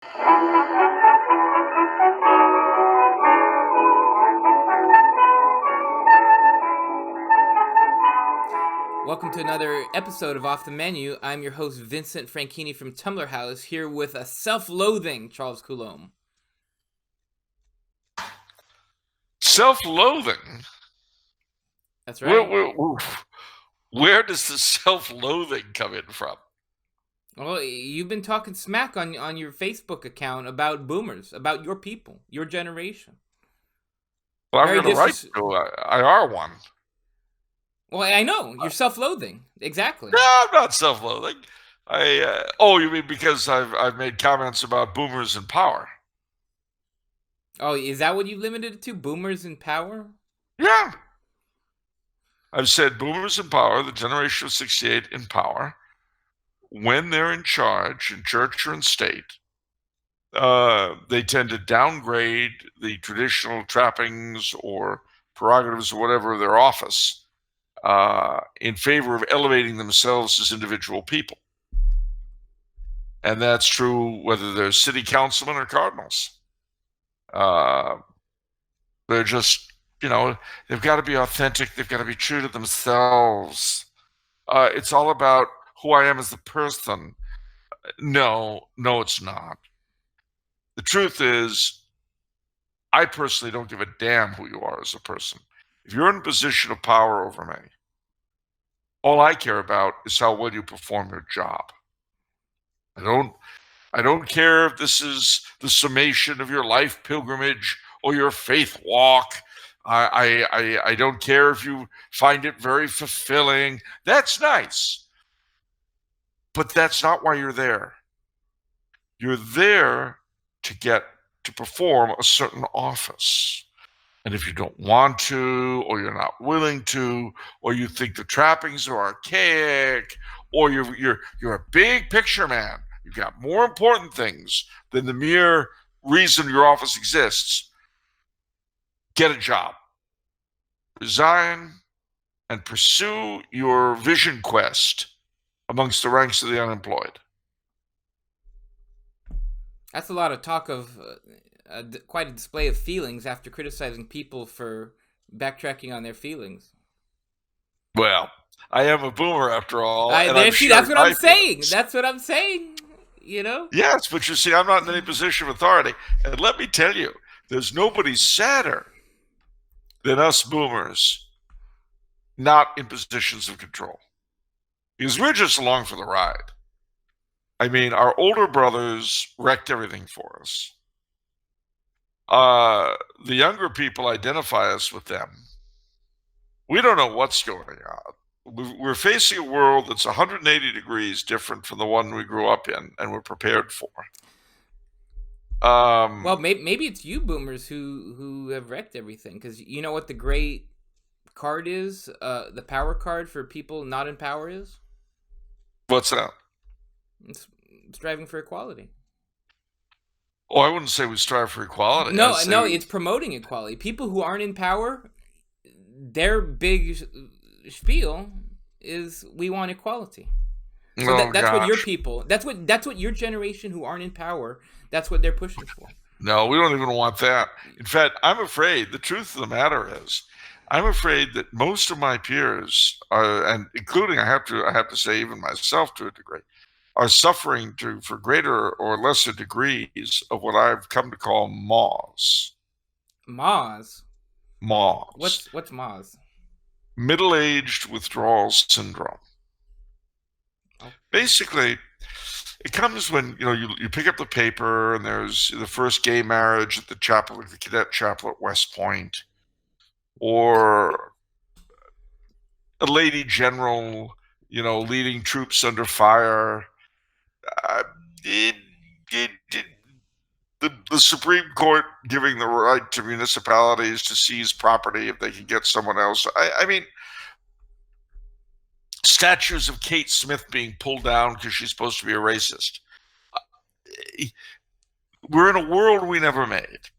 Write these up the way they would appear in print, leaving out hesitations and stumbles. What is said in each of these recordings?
Welcome to another episode of Off the Menu. I'm your host, Vincent Franchini from Tumblr House, here with a self-loathing Charles Coulombe. Self-loathing? That's right. Where does the self-loathing come in from? Well, you've been talking smack on your Facebook account about boomers, about your people, your generation. Well, I'm going to write to I are one. Well, I know. You're self-loathing. Exactly. No, I'm not self-loathing. You mean because I've made comments about boomers in power? Oh, is that what you limited it to? Boomers in power? Yeah. I've said boomers in power, the generation of 68 in power, when they're in charge in church or in state, they tend to downgrade the traditional trappings or prerogatives or whatever of their office in favor of elevating themselves as individual people. And that's true whether they're city councilmen or cardinals. They're just, they've got to be authentic. They've got to be true to themselves. It's all about who I am as a person. No, it's not. The truth is, I personally don't give a damn who you are as a person. If you're in a position of power over me, all I care about is how well you perform your job. I don't care if this is the summation of your life pilgrimage or your faith walk. I don't care if you find it very fulfilling. That's nice. But that's not why you're there. You're there to perform a certain office. And if you don't want to, or you're not willing to, or you think the trappings are archaic, or you're a big picture man, you've got more important things than the mere reason your office exists, get a job. Resign and pursue your vision quest amongst the ranks of the unemployed. That's a lot of talk of quite a display of feelings after criticizing people for backtracking on their feelings. Well, I am a boomer after all. That's what I'm saying. That's what I'm saying. Yes, but you see, I'm not in any position of authority. And let me tell you, there's nobody sadder than us boomers not in positions of control. Because we're just along for the ride. I mean, our older brothers wrecked everything for us. The younger people identify us with them. We don't know what's going on. We're facing a world that's 180 degrees different from the one we grew up in and we're prepared for. Well, maybe it's you boomers who have wrecked everything, because you know what the great card is? The power card for people not in power is? What's that? It's striving for equality. Oh, I wouldn't say we strive for equality. No, it's promoting equality. People who aren't in power, their big spiel is we want equality. So that's what your people, that's what your generation who aren't in power, that's what they're pushing for. No, we don't even want that. In fact, I'm afraid, the truth of the matter is, I'm afraid that most of my peers, and including I have to say even myself to a degree, are suffering for greater or lesser degrees of what I've come to call MAWS. MAWS? MAWS. What's MAWS? Middle-aged withdrawal syndrome. Okay. Basically, it comes when you pick up the paper and there's the first gay marriage at the cadet chapel at West Point, or a lady general, leading troops under fire. The Supreme Court giving the right to municipalities to seize property if they can get someone else. I mean, statues of Kate Smith being pulled down because she's supposed to be a racist. We're in a world we never made.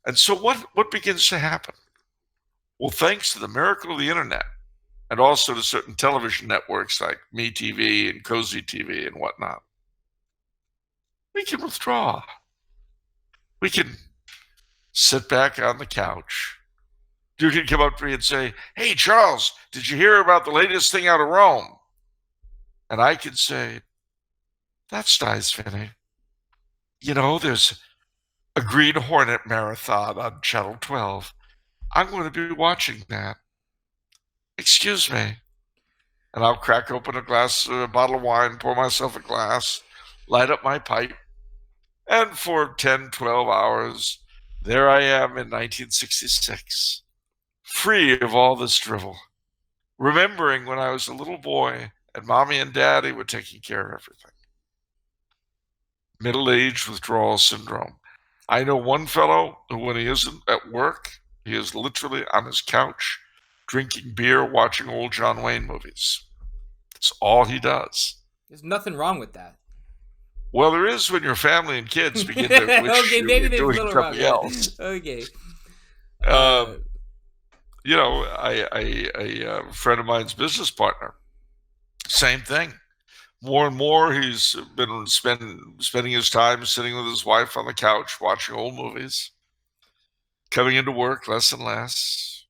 And so what begins to happen? Well, thanks to the miracle of the internet, and also to certain television networks like MeTV and Cozy TV and whatnot, we can withdraw. We can sit back on the couch. You can come up to me and say, "Hey, Charles, did you hear about the latest thing out of Rome?" And I can say, "That's nice, Vinny. You know, there's a Green Hornet marathon on Channel 12. I'm going to be watching that. Excuse me." And I'll crack open a bottle of wine, pour myself a glass, light up my pipe, and for 10, 12 hours, there I am in 1966, free of all this drivel, remembering when I was a little boy and Mommy and Daddy were taking care of everything. Middle-age withdrawal syndrome. I know one fellow who, when he isn't at work, he is literally on his couch, drinking beer, watching old John Wayne movies. That's all he does. There's nothing wrong with that. Well, there is when your family and kids begin to wish okay, maybe there's doing a little something wrong. else. Okay. You know, a friend of mine's business partner, same thing. More and more, he's been spending his time sitting with his wife on the couch watching old movies, coming into work less and less.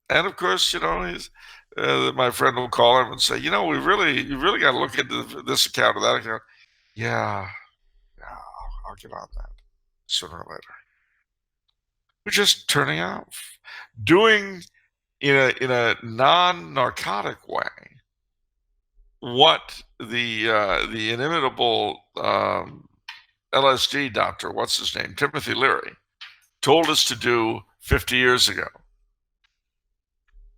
And of course, you know, he's my friend will call him and say, "You know, you really got to look into this account or that account." Yeah, I'll get on that sooner or later. We're just turning off, doing in a non-narcotic way what the inimitable LSD doctor, what's his name, Timothy Leary, told us to do 50 years ago.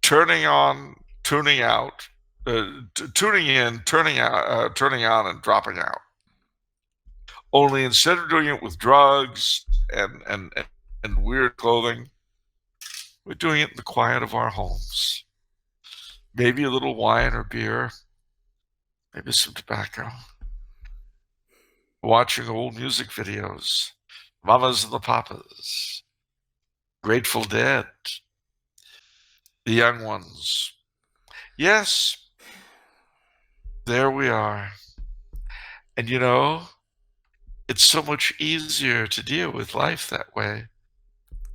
Turning on, tuning out, tuning in, turning out, turning on, and dropping out. Only instead of doing it with drugs and weird clothing, we're doing it in the quiet of our homes. Maybe a little wine or beer, maybe some tobacco. Watching old music videos, Mamas and the Papas, Grateful Dead, the young ones. Yes, there we are. And you know, it's so much easier to deal with life that way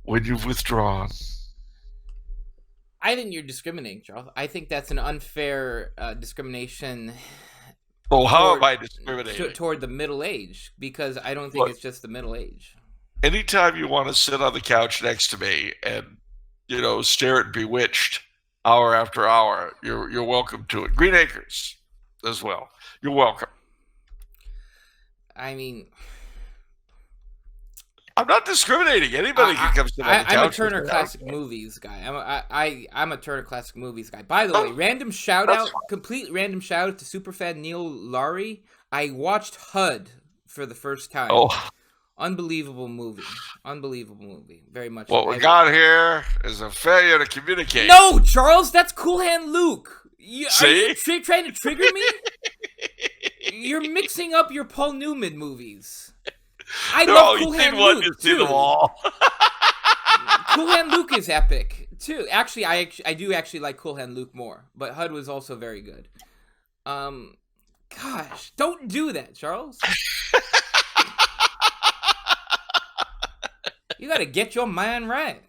when you've withdrawn. I think you're discriminating, Charles. I think that's an unfair discrimination. Well, how am I discriminating? Toward the middle age, because I don't think it's just the middle age. Anytime you want to sit on the couch next to me and, you know, stare at Bewitched hour after hour, you're welcome to it. Green Acres as well. You're welcome. I mean, I'm not discriminating. Anybody can come sit on the couch. I'm a Turner Classic Movies guy. I'm a Turner Classic Movies guy. By the way, random shout out, complete random shout out to superfan Neil Laurie. I watched HUD for the first time. Oh. Unbelievable movie. Unbelievable movie. Very much. What we got here is a failure to communicate. No, Charles, that's Cool Hand Luke. See? Are you trying to trigger me? You're mixing up your Paul Newman movies. I love Cool Hand Luke, you've seen them all. Cool Hand Luke is epic, too. Actually, I do actually like Cool Hand Luke more, but HUD was also very good. Gosh, don't do that, Charles. You gotta get your mind right.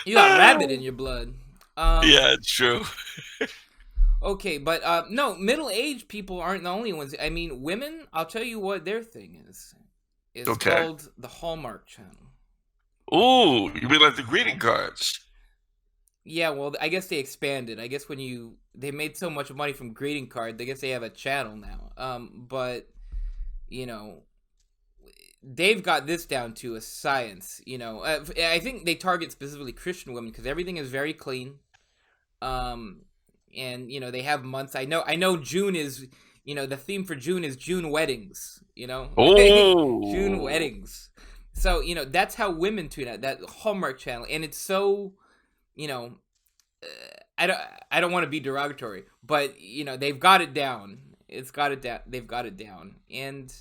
You got rabbit in your blood. Yeah, it's true. Okay, but no, middle-aged people aren't the only ones. I mean, women, I'll tell you what their thing is. It's called the Hallmark Channel. Ooh, you mean like the greeting cards? Yeah, well, I guess they expanded. I guess when they made so much money from greeting cards, I guess they have a channel now. But, you know, they've got this down to a science, you know. I think they target specifically Christian women because everything is very clean. And, you know, they have months. I know June is, you know, the theme for June is June weddings, you know. Oh. June weddings. So, you know, that's how women tune out, that Hallmark Channel. And it's so, you know, I don't want to be derogatory, but, you know, they've got it down. They've got it down. And,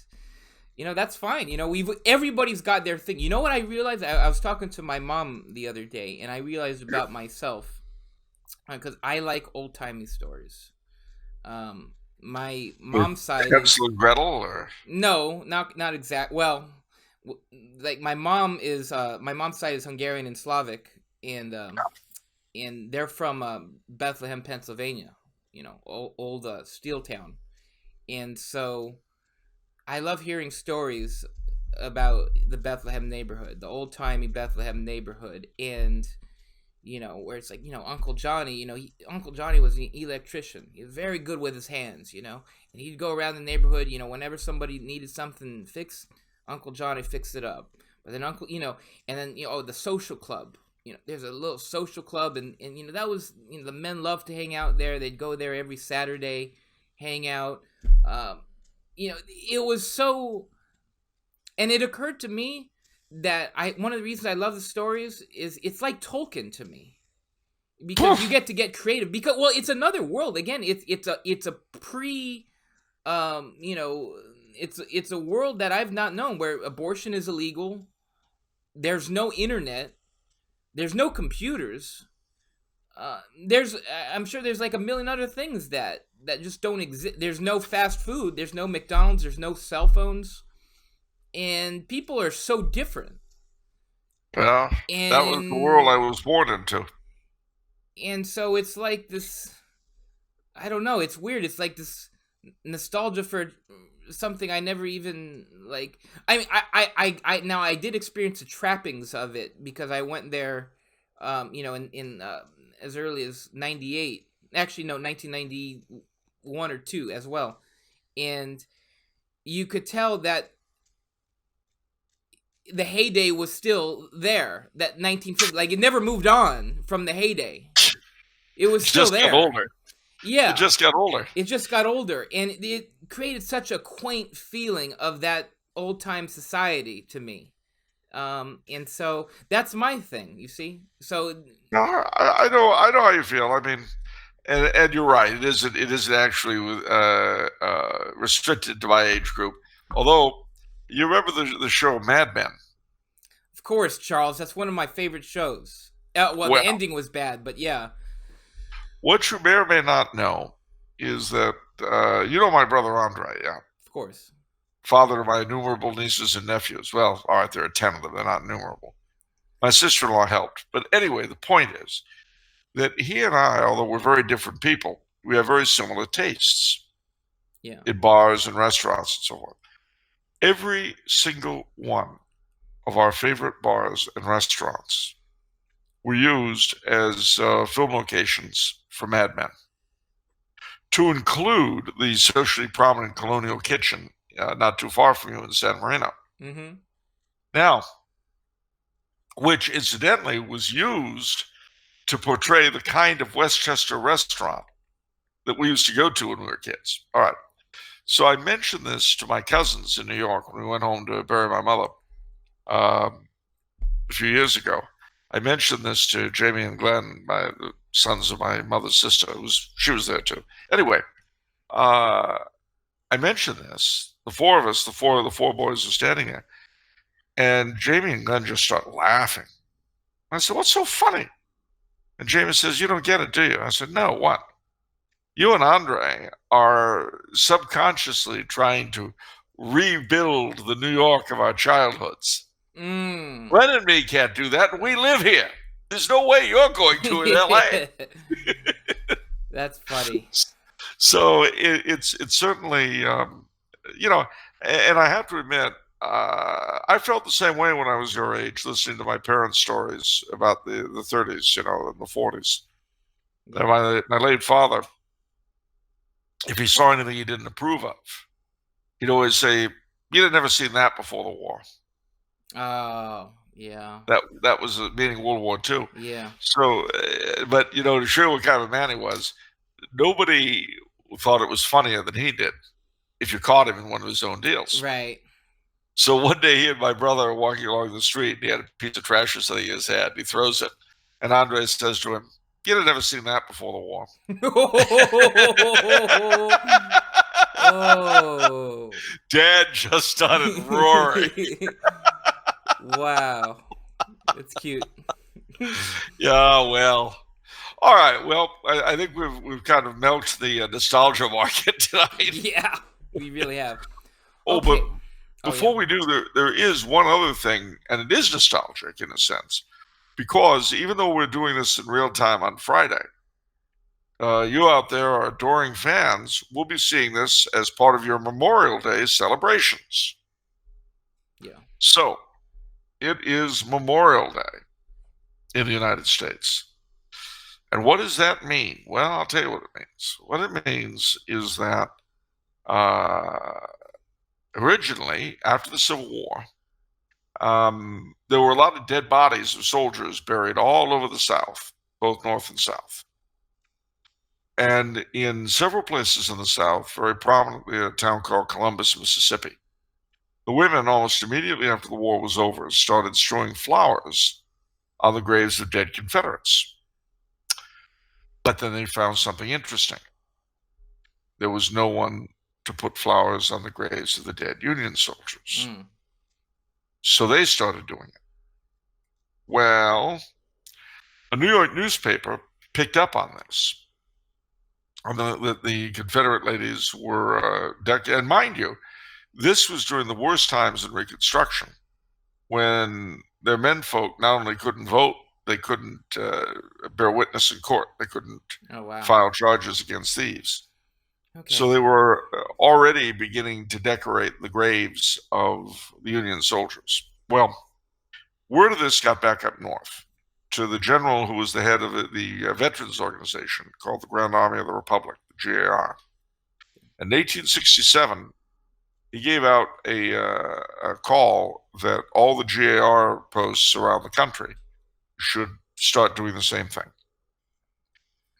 you know, that's fine. You know, everybody's got their thing. You know what I realized? I was talking to my mom the other day, and I realized about myself, because I like old-timey stories. My mom's side Hansel and Gretel, or no, not exact. Well, like my mom's side is Hungarian and Slavic, and they're from Bethlehem, Pennsylvania. Old steel town, and so I love hearing stories about the Bethlehem neighborhood, the old timey Bethlehem neighborhood, and where it's like, Uncle Johnny, Uncle Johnny was an electrician. He was very good with his hands, and he'd go around the neighborhood, whenever somebody needed something fixed, Uncle Johnny fixed it up. But then and then, the social club, there's a little social club, and that was, the men loved to hang out there. They'd go there every Saturday, hang out. It was so, and it occurred to me that one of the reasons I love the stories is it's like Tolkien to me, because you get to get creative, because it's another world. Again, it's a pre it's a world that I've not known, where abortion is illegal. There's no internet, there's no computers, I'm sure there's like a million other things that just don't exist. There's no fast food, there's no McDonald's, there's no cell phones. And people are so different. Yeah, that was the world I was born into. And so it's like this, I don't know, it's weird. It's like this nostalgia for something I never even, like, I mean, I did experience the trappings of it, because I went there, in as early as 98, actually, no, 1991 or 2 as well. And you could tell that the heyday was still there. That 1950, like, it never moved on from the heyday. It was still there. It just got older. Yeah, it just got older. It just got older, and it created such a quaint feeling of that old time society to me. And so that's my thing. You see, so no, I know how you feel. I mean, and you're right. It isn't actually restricted to my age group, although. You remember the show Mad Men? Of course, Charles. That's one of my favorite shows. Well, the ending was bad, but yeah. What you may or may not know is that, my brother Andre, yeah? Of course. Father of my innumerable nieces and nephews. Well, all right, there are 10 of them. They're not innumerable. My sister-in-law helped. But anyway, the point is that he and I, although we're very different people, we have very similar tastes. Yeah. In bars and restaurants and so forth. Every single one of our favorite bars and restaurants were used as film locations for Mad Men, to include the socially prominent Colonial Kitchen, not too far from you in San Marino. Mm-hmm. Now, which incidentally was used to portray the kind of Westchester restaurant that we used to go to when we were kids. All right. So I mentioned this to my cousins in New York when we went home to bury my mother a few years ago. I mentioned this to Jamie and Glenn, the sons of my mother's sister. She was there too. Anyway, I mentioned this. The four of us, the four boys were standing there, and Jamie and Glenn just start laughing. I said, "What's so funny?" And Jamie says, "You don't get it, do you?" I said, "No, what?" You and Andre are subconsciously trying to rebuild the New York of our childhoods. Glenn and me can't do that. We live here. There's no way you're going to in LA. That's funny. So it's certainly, and I have to admit, I felt the same way when I was your age, listening to my parents' stories about the 30s, and the 40s. Yeah. My late father, if he saw anything he didn't approve of, he'd always say, "You'd have never seen that before the war." Oh, yeah. That was meaning World War II. Yeah. So, but to show what kind of a man he was, nobody thought it was funnier than he did if you caught him in one of his own deals. Right. So one day he and my brother are walking along the street, and he had a piece of trash or something in his hand. He throws it, and Andre says to him, "You'd have never seen that before the war." Oh. Dad just started roaring. Wow. That's cute. Yeah, well. All right. Well, I think we've kind of melted the nostalgia market tonight. Yeah, we really have. Oh, Okay. but before we do, there is one other thing, and it is nostalgic in a sense, because even though we're doing this in real time on Friday, you out there, our adoring fans, will be seeing this as part of your Memorial Day celebrations. Yeah. So, it is Memorial Day in the United States. And what does that mean? Well, I'll tell you what it means. What it means is that originally, after the Civil War, there were a lot of dead bodies of soldiers buried all over the South, both North and South. And in several places in the South, very prominently a town called Columbus, Mississippi, the women, almost immediately after the war was over, started strewing flowers on the graves of dead Confederates. But then they found something interesting. There was no one to put flowers on the graves of the dead Union soldiers. So they started doing it. Well, a New York newspaper picked up on this. The Confederate ladies were decked, and mind you, this was during the worst times in Reconstruction, when their menfolk not only couldn't vote, they couldn't bear witness in court. They couldn't file charges against thieves. Okay. So they were already beginning to decorate the graves of the Union soldiers. Well, word of this got back up north to the general who was the head of the veterans organization called the Grand Army of the Republic, the GAR. In 1867, he gave out a call that all the GAR posts around the country should start doing the same thing.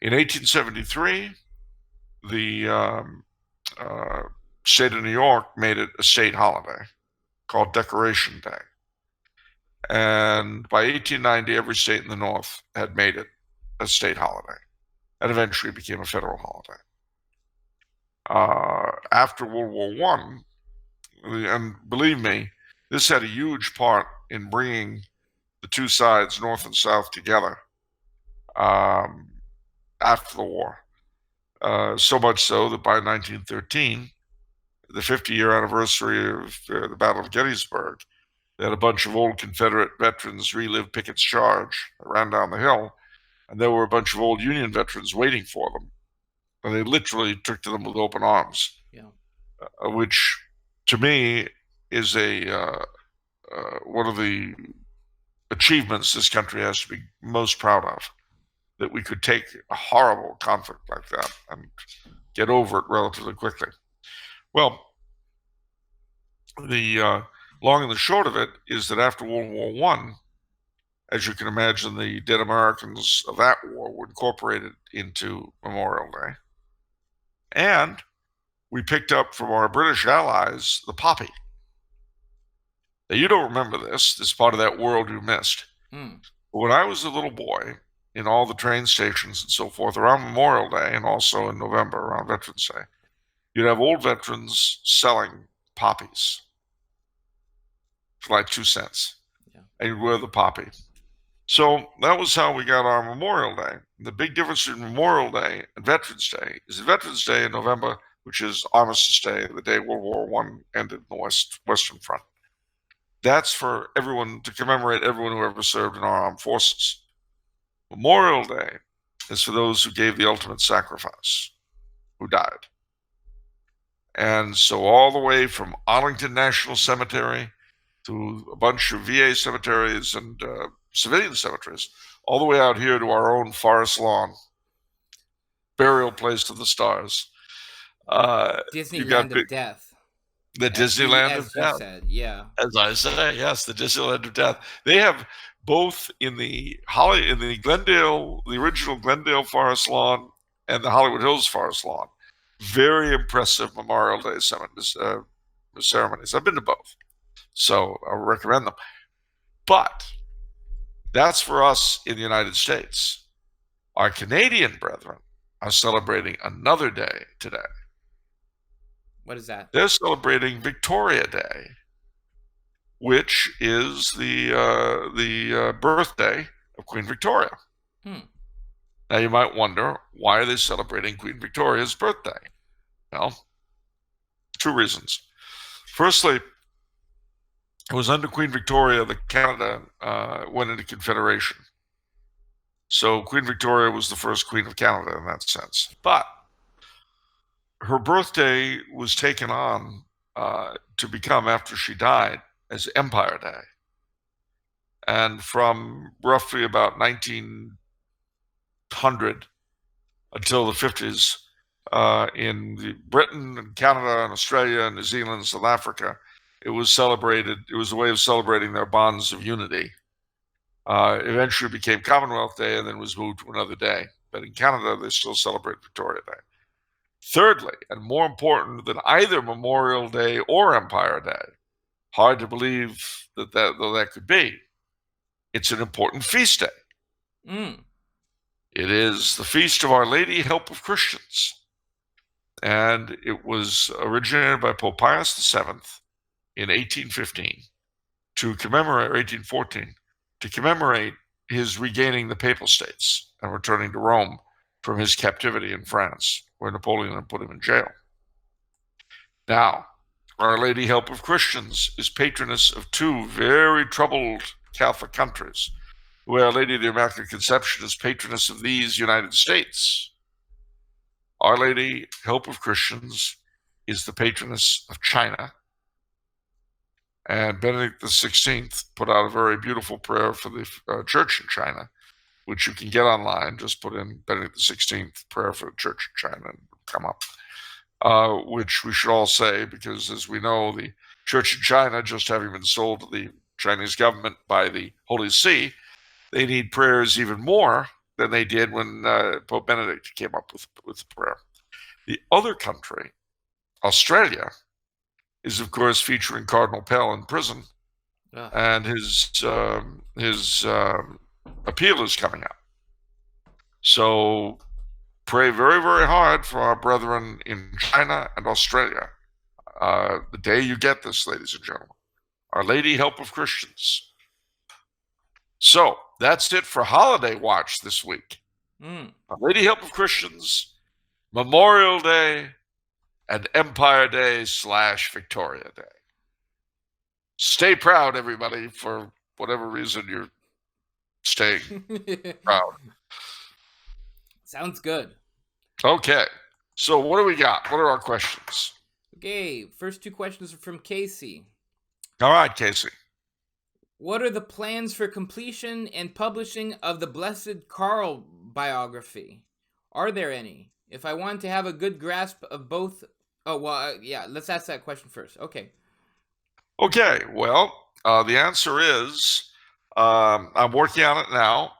In 1873, the state of New York made it a state holiday called Decoration Day. And by 1890, every state in the North had made it a state holiday, and eventually became a federal holiday. After World War I, and believe me, this had a huge part in bringing the two sides, North and South, together after the war. So much so that by 1913, the 50-year anniversary of the Battle of Gettysburg, they had a bunch of old Confederate veterans relive Pickett's charge. They ran down the hill, and there were a bunch of old Union veterans waiting for them. And they literally took to them with open arms, which, to me, is one of the achievements this country has to be most proud of, that we could take a horrible conflict like that and get over it relatively quickly. Well, the long and the short of it is that after World War I, as you can imagine, the dead Americans of that war were incorporated into Memorial Day. And we picked up from our British allies the poppy. Now, you don't remember this part of that world you missed. But when I was a little boy, in all the train stations and so forth, around Memorial Day and also in November, around Veterans Day, you'd have old veterans selling poppies for like 2 cents. And you'd wear the poppy. So that was how we got our Memorial Day. The big difference between Memorial Day and Veterans Day is Veterans Day in November, which is Armistice Day, the day World War I ended in the Western Front. That's for everyone, to commemorate everyone who ever served in our armed forces. Memorial Day is for those who gave the ultimate sacrifice, who died. And so all the way from Arlington National Cemetery to a bunch of VA cemeteries and civilian cemeteries, all the way out here to our own Forest Lawn, burial place of the stars. Disneyland of Death. The Disneyland of Death. Said, yeah. As I say, yes, the Disneyland of Death. They have both in the Glendale, the original Glendale Forest Lawn, and the Hollywood Hills Forest Lawn, very impressive Memorial Day ceremonies. I've been to both, so I recommend them. But that's for us in the United States. Our Canadian brethren are celebrating another day today. What is that? They're celebrating Victoria Day, which is the birthday of Queen Victoria. Now you might wonder, why are they celebrating Queen Victoria's birthday? Well, two reasons. Firstly, it was under Queen Victoria that Canada went into Confederation. So Queen Victoria was the first Queen of Canada in that sense. But her birthday was taken on to become, after she died, as Empire Day. And from roughly about 1900 until the 50s, in Britain and Canada and Australia and New Zealand and South Africa, it was celebrated. It was a way of celebrating their bonds of unity. Eventually became Commonwealth Day and then was moved to another day. But in Canada, they still celebrate Victoria Day. Thirdly, and more important than either Memorial Day or Empire Day, hard to believe though that could be, it's an important feast day. It is the feast of Our Lady, Help of Christians. And it was originated by Pope Pius VII in 1815 to commemorate, or 1814, to commemorate his regaining the Papal States and returning to Rome from his captivity in France, where Napoleon had put him in jail. Now, Our Lady, Help of Christians is patroness of two very troubled Catholic countries, where Our Lady of the Immaculate Conception is patroness of these United States. Our Lady, Help of Christians, is the patroness of China. And Benedict XVI put out a very beautiful prayer for the church in China, which you can get online. Just put in Benedict XVI prayer for the church in China and come up, which we should all say, because as we know, the church in China, just having been sold to the Chinese government by the Holy See, they need prayers even more than they did when Pope Benedict came up with the prayer. The other country, Australia, is of course featuring Cardinal Pell in prison, and his appeal is coming up. So pray very, very hard for our brethren in China and Australia. The day you get this, ladies and gentlemen, Our Lady, Help of Christians. So that's it for Holiday Watch this week. Our Lady, Help of Christians, Memorial Day, and Empire Day / Victoria Day. Stay proud, everybody, for whatever reason you're staying proud. Sounds good. Okay, so what do we got? What are our questions? Okay, first two questions are from Casey. All right, Casey. What are the plans for completion and publishing of the Blessed Karl biography? Are there any? If I want to have a good grasp of both... let's ask that question first. Okay, well, the answer is I'm working on it now.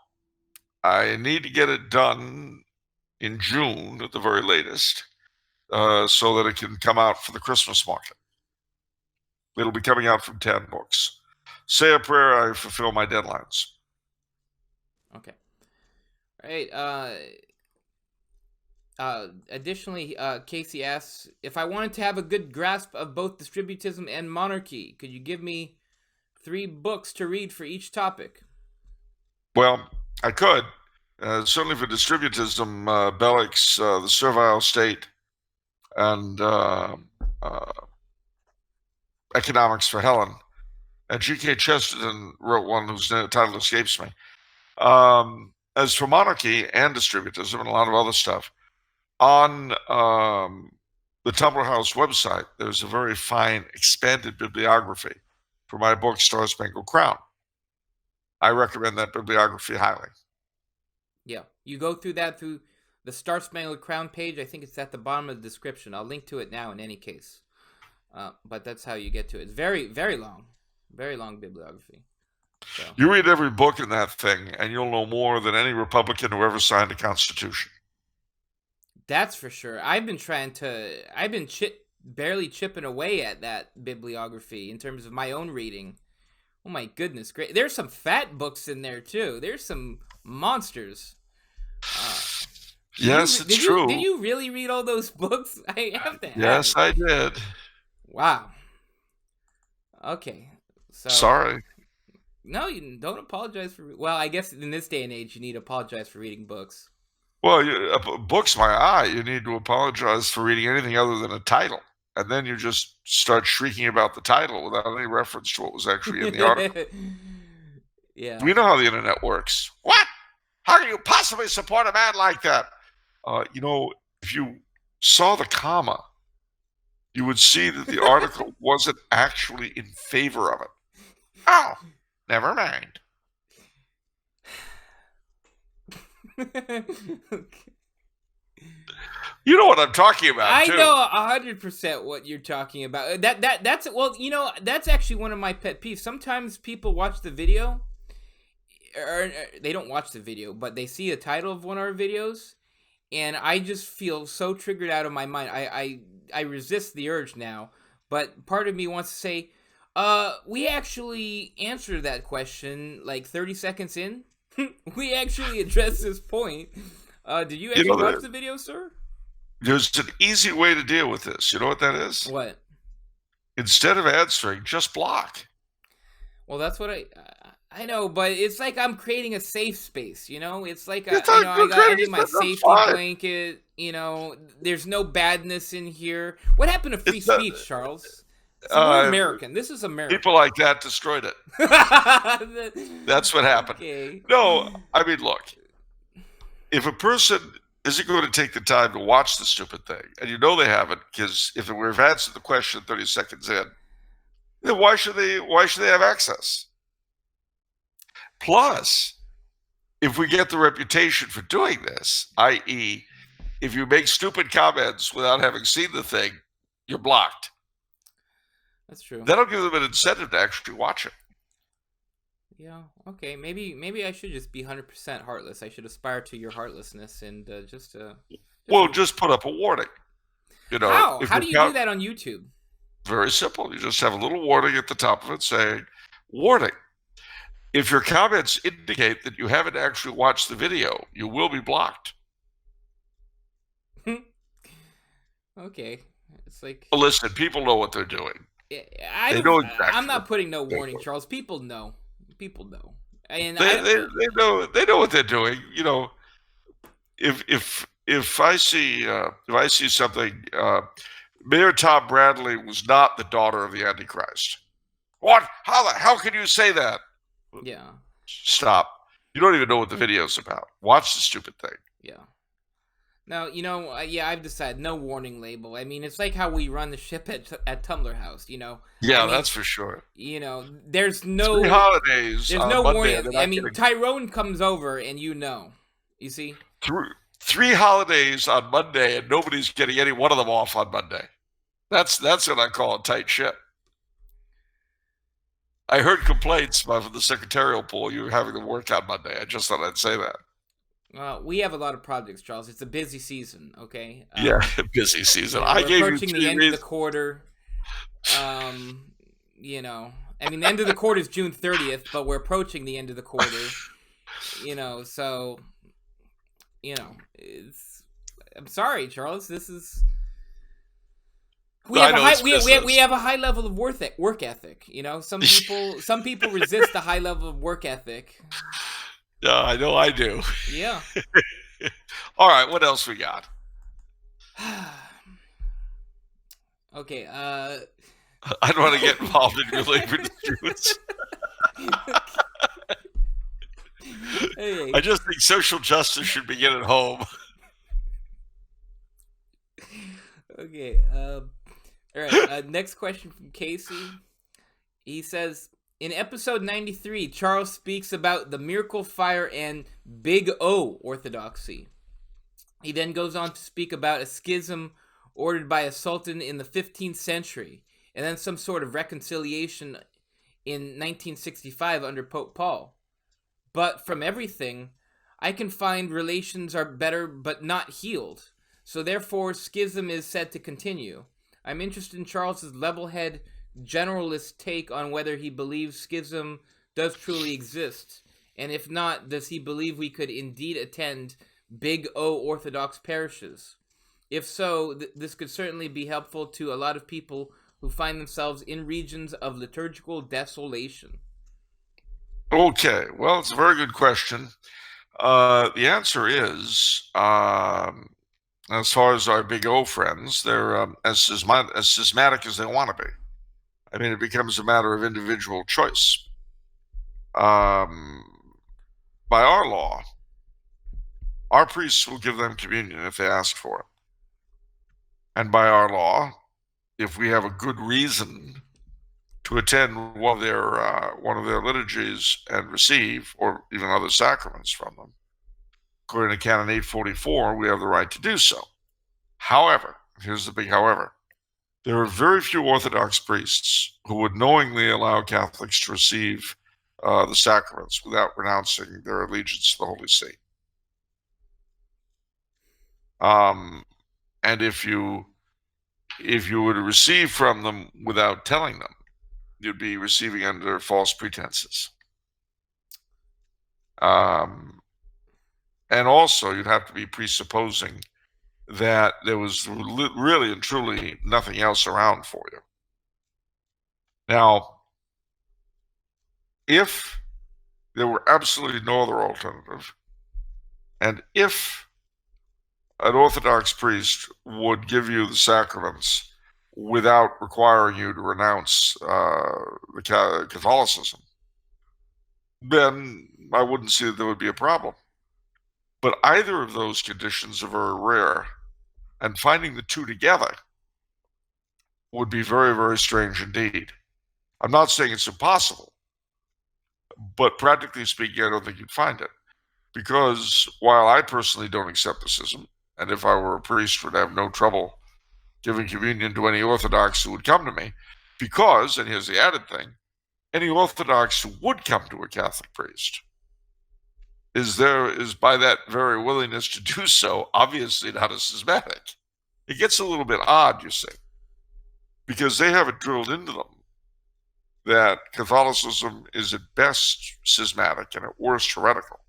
I need to get it done in June at the very latest, so that it can come out for the Christmas market. It'll be coming out from 10 books. Say a prayer, I fulfill my deadlines. Okay. All right. Additionally, Casey asks, if I wanted to have a good grasp of both Distributism and Monarchy, could you give me 3 books to read for each topic? Well, I could. Certainly for Distributism, Bellick's The Servile State and Economics for Helen. And G.K. Chesterton wrote one whose title escapes me. As for Monarchy and Distributism and a lot of other stuff, on the Tumblr House website, there's a very fine expanded bibliography for my book, Star Spangled Crown. I recommend that bibliography highly. Yeah, you go through that through the Star Spangled Crown page. I think it's at the bottom of the description. I'll link to it now in any case. But that's how you get to it. It's very, very long bibliography. So. You read every book in that thing, and you'll know more than any Republican who ever signed a Constitution. That's for sure. I've been barely chipping away at that bibliography in terms of my own reading. Oh my goodness, great! There's some fat books in there too. There's some monsters. Yes, it's true. Did you really read all those books? I have to. Yes, I did. Wow. Okay. So. Sorry. No, you don't apologize for... Well, I guess in this day and age, you need to apologize for reading books. Well, books my eye. You need to apologize for reading anything other than a title. And then you just start shrieking about the title without any reference to what was actually in the article. Yeah. We know how the internet works. What? How can you possibly support a man like that? If you saw the comma, you would see that the article wasn't actually in favor of it. Oh, never mind. Okay. You know what I'm talking about. I know 100% what you're talking about. That's that's actually one of my pet peeves. Sometimes people watch the video, or they don't watch the video, but they see the title of one of our videos, and I just feel so triggered out of my mind. I resist the urge now, but part of me wants to say, we actually answered that question like 30 seconds in. We actually addressed this point. Did you actually watch the video, sir? There's an easy way to deal with this. You know what that is? What? Instead of answering, just block. Well, that's what I know, but it's like I'm creating a safe space, you know? It's like I need my safety blanket, you know? There's no badness in here. What happened to free speech, Charles? We're American. This is America. People like that destroyed it. That's what happened. Okay. No, I mean, look. If a person isn't going to take the time to watch the stupid thing, and you know they haven't, because if we've answered the question 30 seconds in, then why should they have access? Plus, if we get the reputation for doing this, i.e., if you make stupid comments without having seen the thing, you're blocked. That's true. That'll give them an incentive to actually watch it. Yeah. Okay. Maybe I should just be 100% heartless. I should aspire to your heartlessness and just put up a warning. You know, how do you do that on YouTube? Very simple. You just have a little warning at the top of it saying, "Warning: if your comments indicate that you haven't actually watched the video, you will be blocked." Okay. It's like. Well, listen, people know what they're doing. They know exactly. I'm not putting no warning, Charles. People know. People know, and they know what they're doing. You know, if I see something, Mayor Tom Bradley was not the daughter of the Antichrist. What? How can you say that? Yeah. Stop. You don't even know what the video's about. Watch the stupid thing. Yeah. Now, you know, I've decided no warning label. I mean, it's like how we run the ship at Tumblr House, you know. Yeah, that's for sure. You know, there's no 3 holidays. There's no warning. I mean, Tyrone comes over and you know. You see? 3 holidays on Monday and nobody's getting any one of them off on Monday. That's what I call a tight ship. I heard complaints from the secretarial pool you were having to work on Monday. I just thought I'd say that. We have a lot of projects, Charles. It's a busy season, okay? Yeah, busy season. We're approaching the end of the quarter. You know, I mean, the end of the quarter is June 30th, but we're approaching the end of the quarter. You know, so, you know, I'm sorry, Charles. This is. We have a high level of work ethic. You know, some people resist the high level of work ethic. Yeah, I know I do. Yeah. All right, what else we got? Okay, I don't want to get involved in your labor disputes. Hey. I just think social justice should begin at home. Okay, all right, next question from Casey. He says, in episode 93, Charles speaks about the miracle fire and Big O orthodoxy. He then goes on to speak about a schism ordered by a sultan in the 15th century, and then some sort of reconciliation in 1965 under Pope Paul. But from everything, I can find relations are better but not healed, so therefore schism is said to continue. I'm interested in Charles's level-head generalist take on whether he believes schism does truly exist, and if not, does he believe we could indeed attend Big O Orthodox parishes? If so, this could certainly be helpful to a lot of people who find themselves in regions of liturgical desolation. Okay, well, it's a very good question. The answer is, as far as our big O friends, they're as schismatic as they want to be. I mean, it becomes a matter of individual choice. By our law, our priests will give them communion if they ask for it. And by our law, if we have a good reason to attend one of their liturgies and receive, or even other sacraments from them, according to Canon 844, we have the right to do so. However, here's the big however, there are very few Orthodox priests who would knowingly allow Catholics to receive the sacraments without renouncing their allegiance to the Holy See. And if you were to receive from them without telling them, you'd be receiving under false pretenses. And also, you'd have to be presupposing that there was really and truly nothing else around for you. Now, if there were absolutely no other alternative, and if an Orthodox priest would give you the sacraments without requiring you to renounce Catholicism, then I wouldn't see that there would be a problem. But either of those conditions are very rare, and finding the two together would be very, very strange indeed. I'm not saying it's impossible, but practically speaking, I don't think you'd find it. Because while I personally don't accept the schism, and if I were a priest, would have no trouble giving communion to any Orthodox who would come to me, because, and here's the added thing, any Orthodox who would come to a Catholic priest is by that very willingness to do so, obviously not a schismatic. It gets a little bit odd, you see, because they have it drilled into them that Catholicism is at best schismatic and at worst heretical.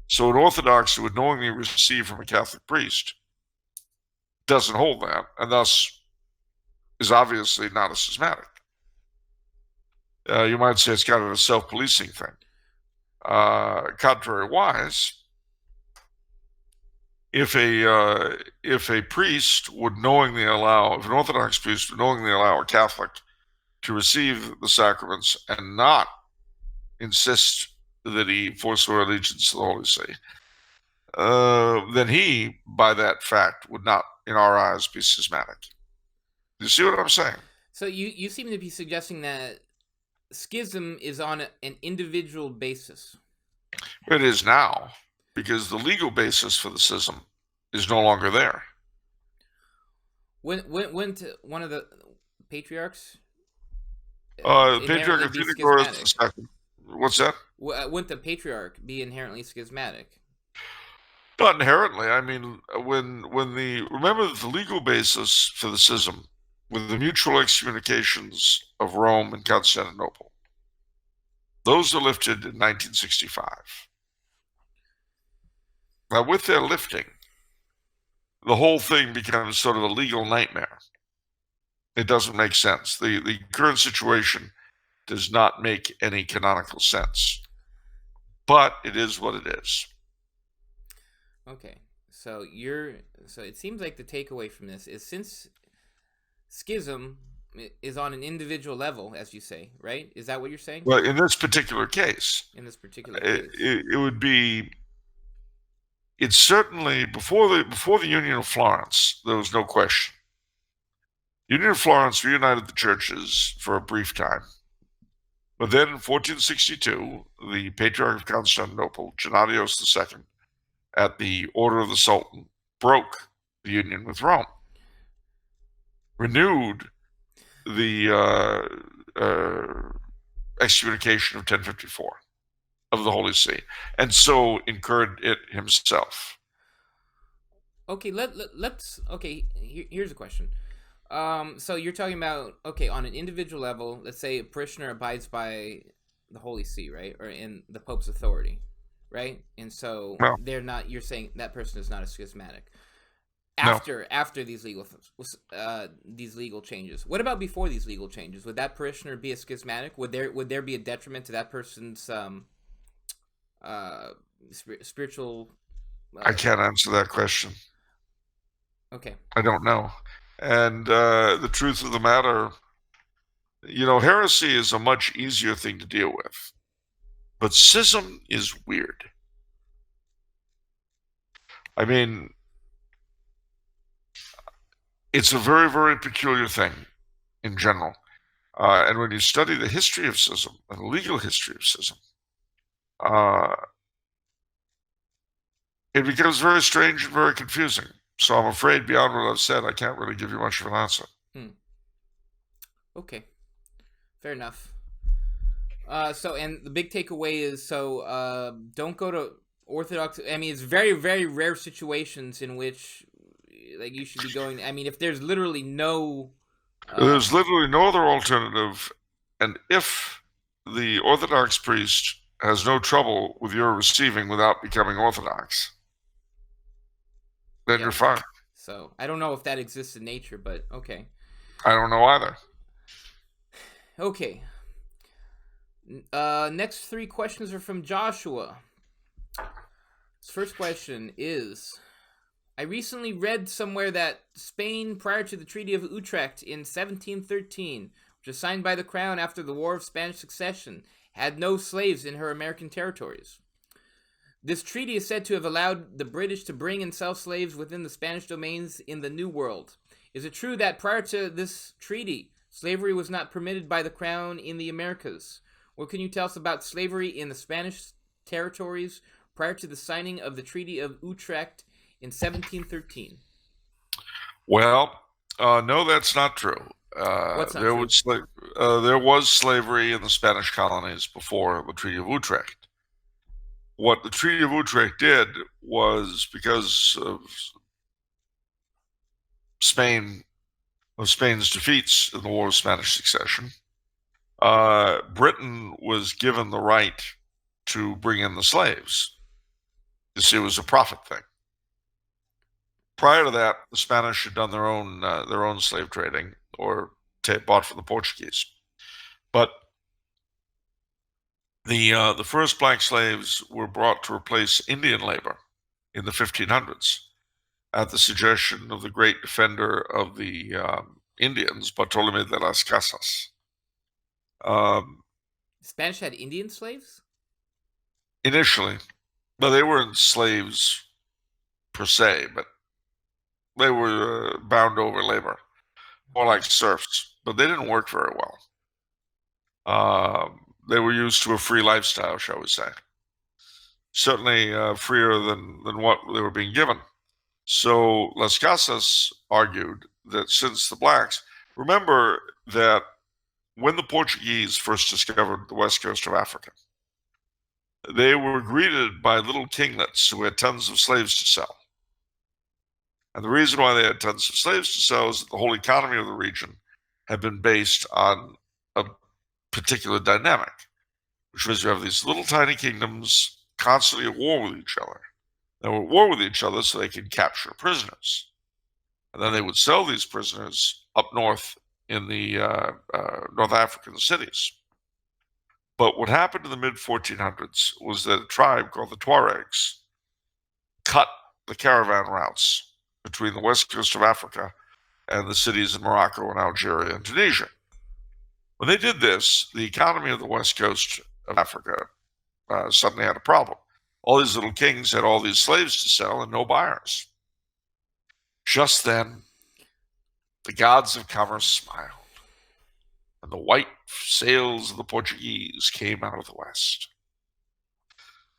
So an Orthodox who would knowingly receive from a Catholic priest doesn't hold that, and thus is obviously not a schismatic. You might say it's kind of a self-policing thing. Contrariwise, if a priest would knowingly allow, if an Orthodox priest would knowingly allow a Catholic to receive the sacraments and not insist that he forswear allegiance to the Holy See, then he, by that fact, would not, in our eyes, be schismatic. Do you see what I'm saying? So you seem to be suggesting that schism is on an individual basis. It is now, because the legal basis for the schism is no longer there. When one of the patriarchs? Patriarch of Utrecht. What's that? Wouldn't the patriarch be inherently schismatic? Not inherently. I mean, remember that the legal basis for the schism with the mutual excommunications of Rome and Constantinople, those are lifted in 1965. Now, with their lifting, the whole thing becomes sort of a legal nightmare. It doesn't make sense. The current situation does not make any canonical sense. But it is what it is. Okay. So it seems like the takeaway from this is, since schism is on an individual level, as you say, right? Is that what you're saying? Well, in this particular case. It would be. It's certainly before the Union of Florence, there was no question. Union of Florence reunited the churches for a brief time. But then in 1462, the Patriarch of Constantinople, Gennadios II, at the order of the Sultan, broke the union with Rome, renewed the excommunication of 1054 of the Holy See, and so incurred it himself. Okay, let's. Okay, here's a question. So you're talking about, okay, on an individual level, let's say a parishioner abides by the Holy See, right, or in the Pope's authority, right, and so they're not. You're saying that person is not a schismatic. After these legal changes. What about before these legal changes? Would that parishioner be a schismatic? Would there be a detriment to that person's spiritual? I can't answer that question. Okay. I don't know. And the truth of the matter, heresy is a much easier thing to deal with. But schism is weird. I mean, it's a very, very peculiar thing in general. And when you study the history of schism and the legal history of schism, it becomes very strange and very confusing. So I'm afraid, beyond what I've said, I can't really give you much of an answer. Okay. Fair enough. And the big takeaway is, don't go to Orthodox. I mean, it's very, very rare situations in which, you should be going. I mean, if there's literally no... There's literally no other alternative, and if the Orthodox priest has no trouble with your receiving without becoming Orthodox, then you're fine. So, I don't know if that exists in nature, but okay. I don't know either. Okay. Next 3 questions are from Joshua. His first question is, I recently read somewhere that Spain, prior to the Treaty of Utrecht in 1713, which was signed by the Crown after the War of Spanish Succession, had no slaves in her American territories. This treaty is said to have allowed the British to bring and sell slaves within the Spanish domains in the New World. Is it true that prior to this treaty, slavery was not permitted by the Crown in the Americas? What can you tell us about slavery in the Spanish territories prior to the signing of the Treaty of Utrecht in 1713? Well, no, that's not true. What's not true? There was slavery in the Spanish colonies before the Treaty of Utrecht. What the Treaty of Utrecht did was, because of Spain's defeats in the War of Spanish Succession, Britain was given the right to bring in the slaves. You see, it was a profit thing. Prior to that, the Spanish had done their own slave trading or bought from the Portuguese. But the first black slaves were brought to replace Indian labor in the 1500s at the suggestion of the great defender of the Indians, Bartolomé de las Casas. Spanish had Indian slaves? Initially. But they weren't slaves per se, but they were bound over labor, more like serfs, but they didn't work very well. They were used to a free lifestyle, shall we say. Certainly freer than what they were being given. So Las Casas argued that since the blacks, remember that when the Portuguese first discovered the west coast of Africa, they were greeted by little kinglets who had tons of slaves to sell. And the reason why they had tons of slaves to sell is that the whole economy of the region had been based on a particular dynamic, which was you have these little tiny kingdoms constantly at war with each other. They were at war with each other so they could capture prisoners. And then they would sell these prisoners up north in the North African cities. But what happened in the mid-1400s was that a tribe called the Tuaregs cut the caravan routes between the west coast of Africa and the cities in Morocco and Algeria and Tunisia. When they did this, the economy of the west coast of Africa suddenly had a problem. All these little kings had all these slaves to sell and no buyers. Just then, the gods of commerce smiled, and the white sails of the Portuguese came out of the west.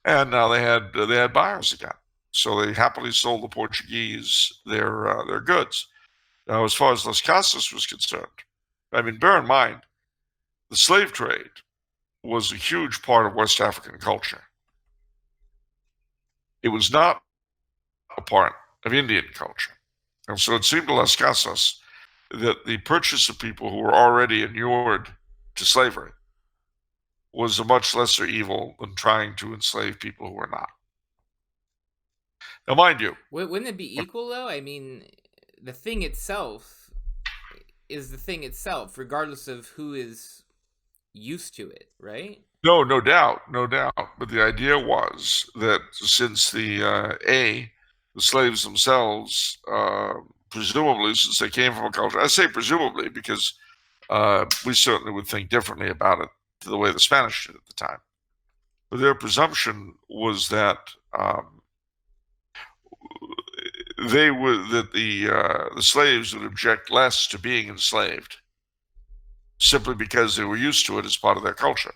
And now they had buyers again. So they happily sold the Portuguese their goods. Now, as far as Las Casas was concerned, I mean, bear in mind, the slave trade was a huge part of West African culture. It was not a part of Indian culture. And so it seemed to Las Casas that the purchase of people who were already inured to slavery was a much lesser evil than trying to enslave people who were not. Now, mind you, wouldn't it be equal though? I mean, the thing itself is the thing itself, regardless of who is used to it, right? No doubt, no doubt. But the idea was that since the slaves themselves, presumably, since they came from a culture, I say presumably because we certainly would think differently about it to the way the Spanish did at the time. But their presumption was that the slaves would object less to being enslaved, simply because they were used to it as part of their culture.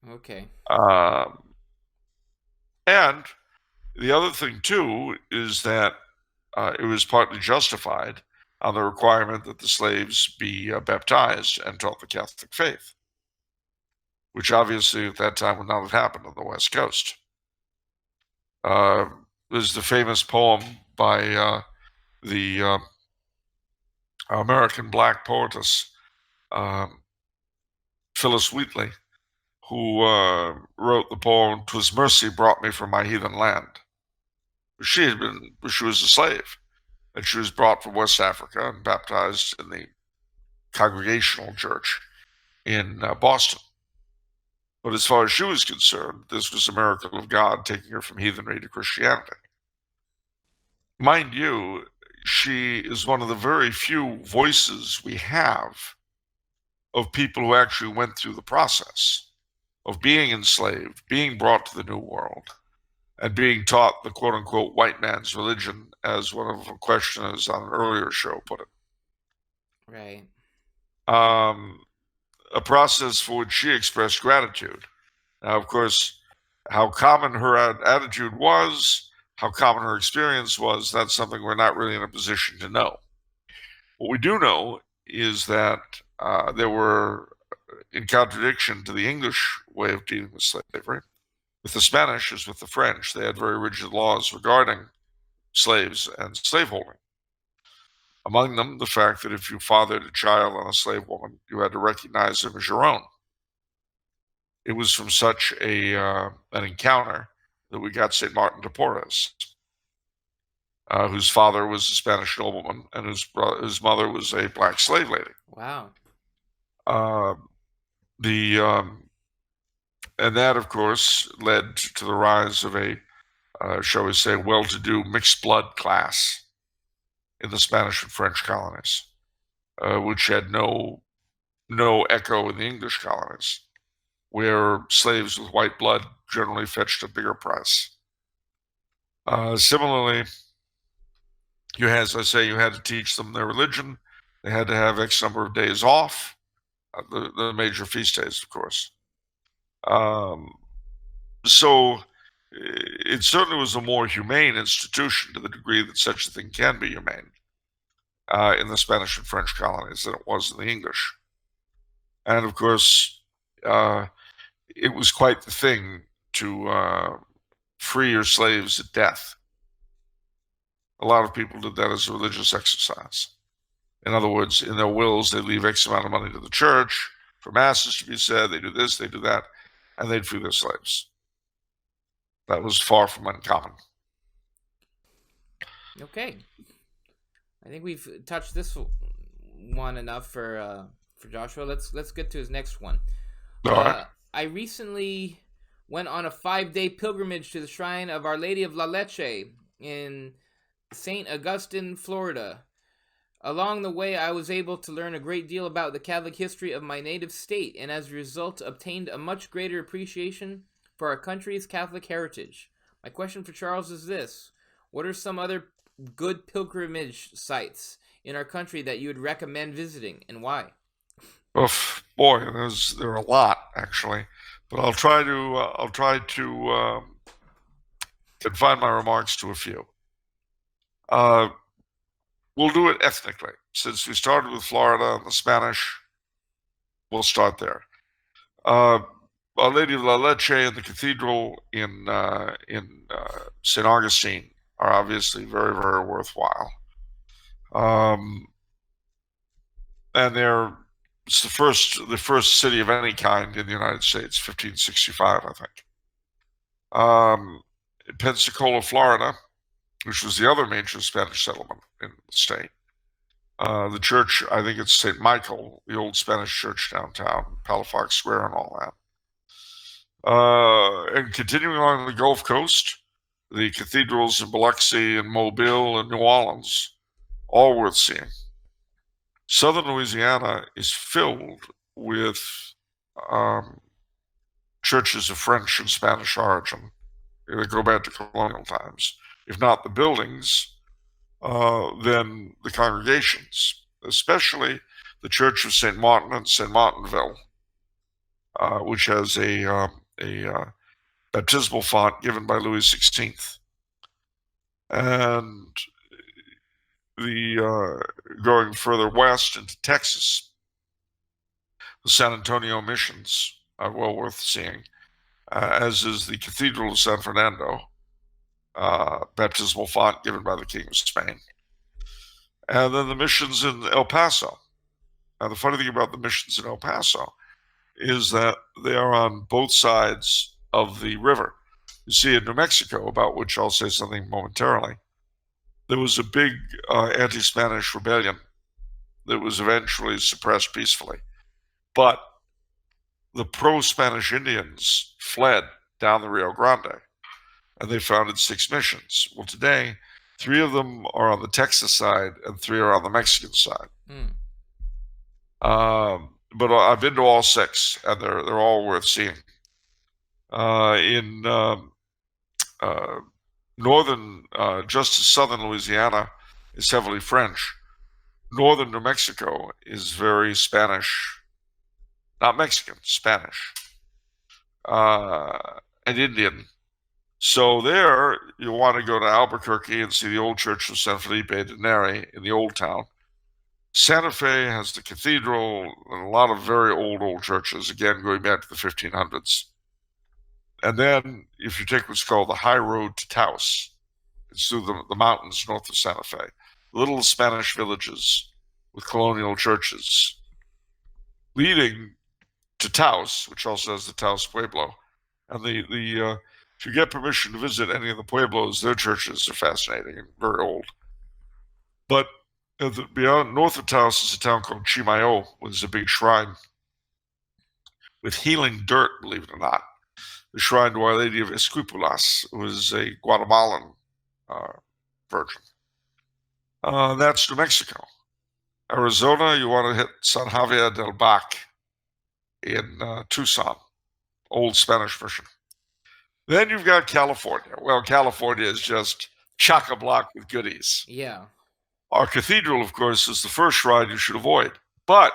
Okay. And the other thing too is that it was partly justified on the requirement that the slaves be baptized and taught the Catholic faith, which obviously at that time would not have happened on the West Coast. There's the famous poem by the American black poetess Phyllis Wheatley, who wrote the poem "'Twas Mercy Brought Me from My Heathen Land." She was a slave, and she was brought from West Africa and baptized in the Congregational Church in Boston. But as far as she was concerned, this was a miracle of God taking her from heathenry to Christianity. Mind you, she is one of the very few voices we have of people who actually went through the process of being enslaved, being brought to the New World, and being taught the quote-unquote white man's religion, as one of the questioners on an earlier show put it. Right. A process for which she expressed gratitude. Now, of course, how common her attitude was, how common her experience was, that's something we're not really in a position to know. What we do know is that there were, in contradiction to the English way of dealing with slavery, with the Spanish as with the French, they had very rigid laws regarding slaves and slaveholding. Among them, the fact that if you fathered a child on a slave woman, you had to recognize him as your own. It was from such an encounter that we got St. Martin de Porres, whose father was a Spanish nobleman and whose mother was a black slave lady. Wow. And that, of course, led to the rise of a, shall we say, well-to-do mixed blood class in the Spanish and French colonies, which had no echo in the English colonies, where slaves with white blood generally fetched a bigger price. Similarly, you had to teach them their religion. They had to have X number of days off, the major feast days, of course. So it certainly was a more humane institution, to the degree that such a thing can be humane, in the Spanish and French colonies than it was in the English. And of course, it was quite the thing to free your slaves at death. A lot of people did that as a religious exercise. In other words, in their wills, they leave X amount of money to the church for masses to be said. They do this, they do that, and they'd free their slaves. That was far from uncommon. Okay, I think we've touched this one enough for Joshua. Let's get to his next one. All right. I recently went on a 5-day pilgrimage to the shrine of Our Lady of La Leche in St. Augustine, Florida. Along the way, I was able to learn a great deal about the Catholic history of my native state, and as a result, obtained a much greater appreciation for our country's Catholic heritage. My question for Charles is this: what are some other good pilgrimage sites in our country that you would recommend visiting, and why? Oof, boy, there are a lot actually, but I'll try to confine my remarks to a few. We'll do it ethnically. Since we started with Florida and the Spanish, we'll start there. Our Lady of La Leche and the cathedral in St. Augustine are obviously very, very worthwhile. And it's the first city of any kind in the United States, 1565, I think. In Pensacola, Florida, which was the other major Spanish settlement in the state, The church, I think it's St. Michael, the old Spanish church downtown, Palafox Square and all that. And continuing along the Gulf Coast, the cathedrals in Biloxi and Mobile and New Orleans, all worth seeing. Southern Louisiana is filled with churches of French and Spanish origin that go back to colonial times. If not the buildings, then the congregations, especially the Church of St. Martin and St. Martinville, which has a baptismal font given by Louis XVI. And going further west into Texas, the San Antonio missions are well worth seeing, as is the Cathedral of San Fernando, baptismal font given by the King of Spain. And then the missions in El Paso. Now, the funny thing about the missions in El Paso is that they are on both sides of the river. You see, in New Mexico, about which I'll say something momentarily, there was a big anti-Spanish rebellion that was eventually suppressed peacefully. But the pro-Spanish Indians fled down the Rio Grande, and they founded 6 missions. Well, today, 3 of them are on the Texas side, and 3 are on the Mexican side. But I've been to all 6, and they're all worth seeing. In northern, just as southern Louisiana is heavily French, northern New Mexico is very Spanish, not Mexican, Spanish, and Indian. So there, you want to go to Albuquerque and see the old church of San Felipe de Neri in the old town. Santa Fe has the cathedral and a lot of very old churches, again, going back to the 1500s. And then, if you take what's called the high road to Taos, it's through the mountains north of Santa Fe, little Spanish villages with colonial churches, leading to Taos, which also has the Taos Pueblo. And if you get permission to visit any of the pueblos, their churches are fascinating and very old. But beyond north of Taos is a town called Chimayo, which is a big shrine with healing dirt, believe it or not. The shrine to Our Lady of Esquipulas, who is a Guatemalan virgin. That's New Mexico. Arizona, you want to hit San Javier del Bac in Tucson, old Spanish mission. Then you've got California. Well, California is just chock-a-block with goodies. Yeah. Our cathedral, of course, is the first shrine you should avoid. But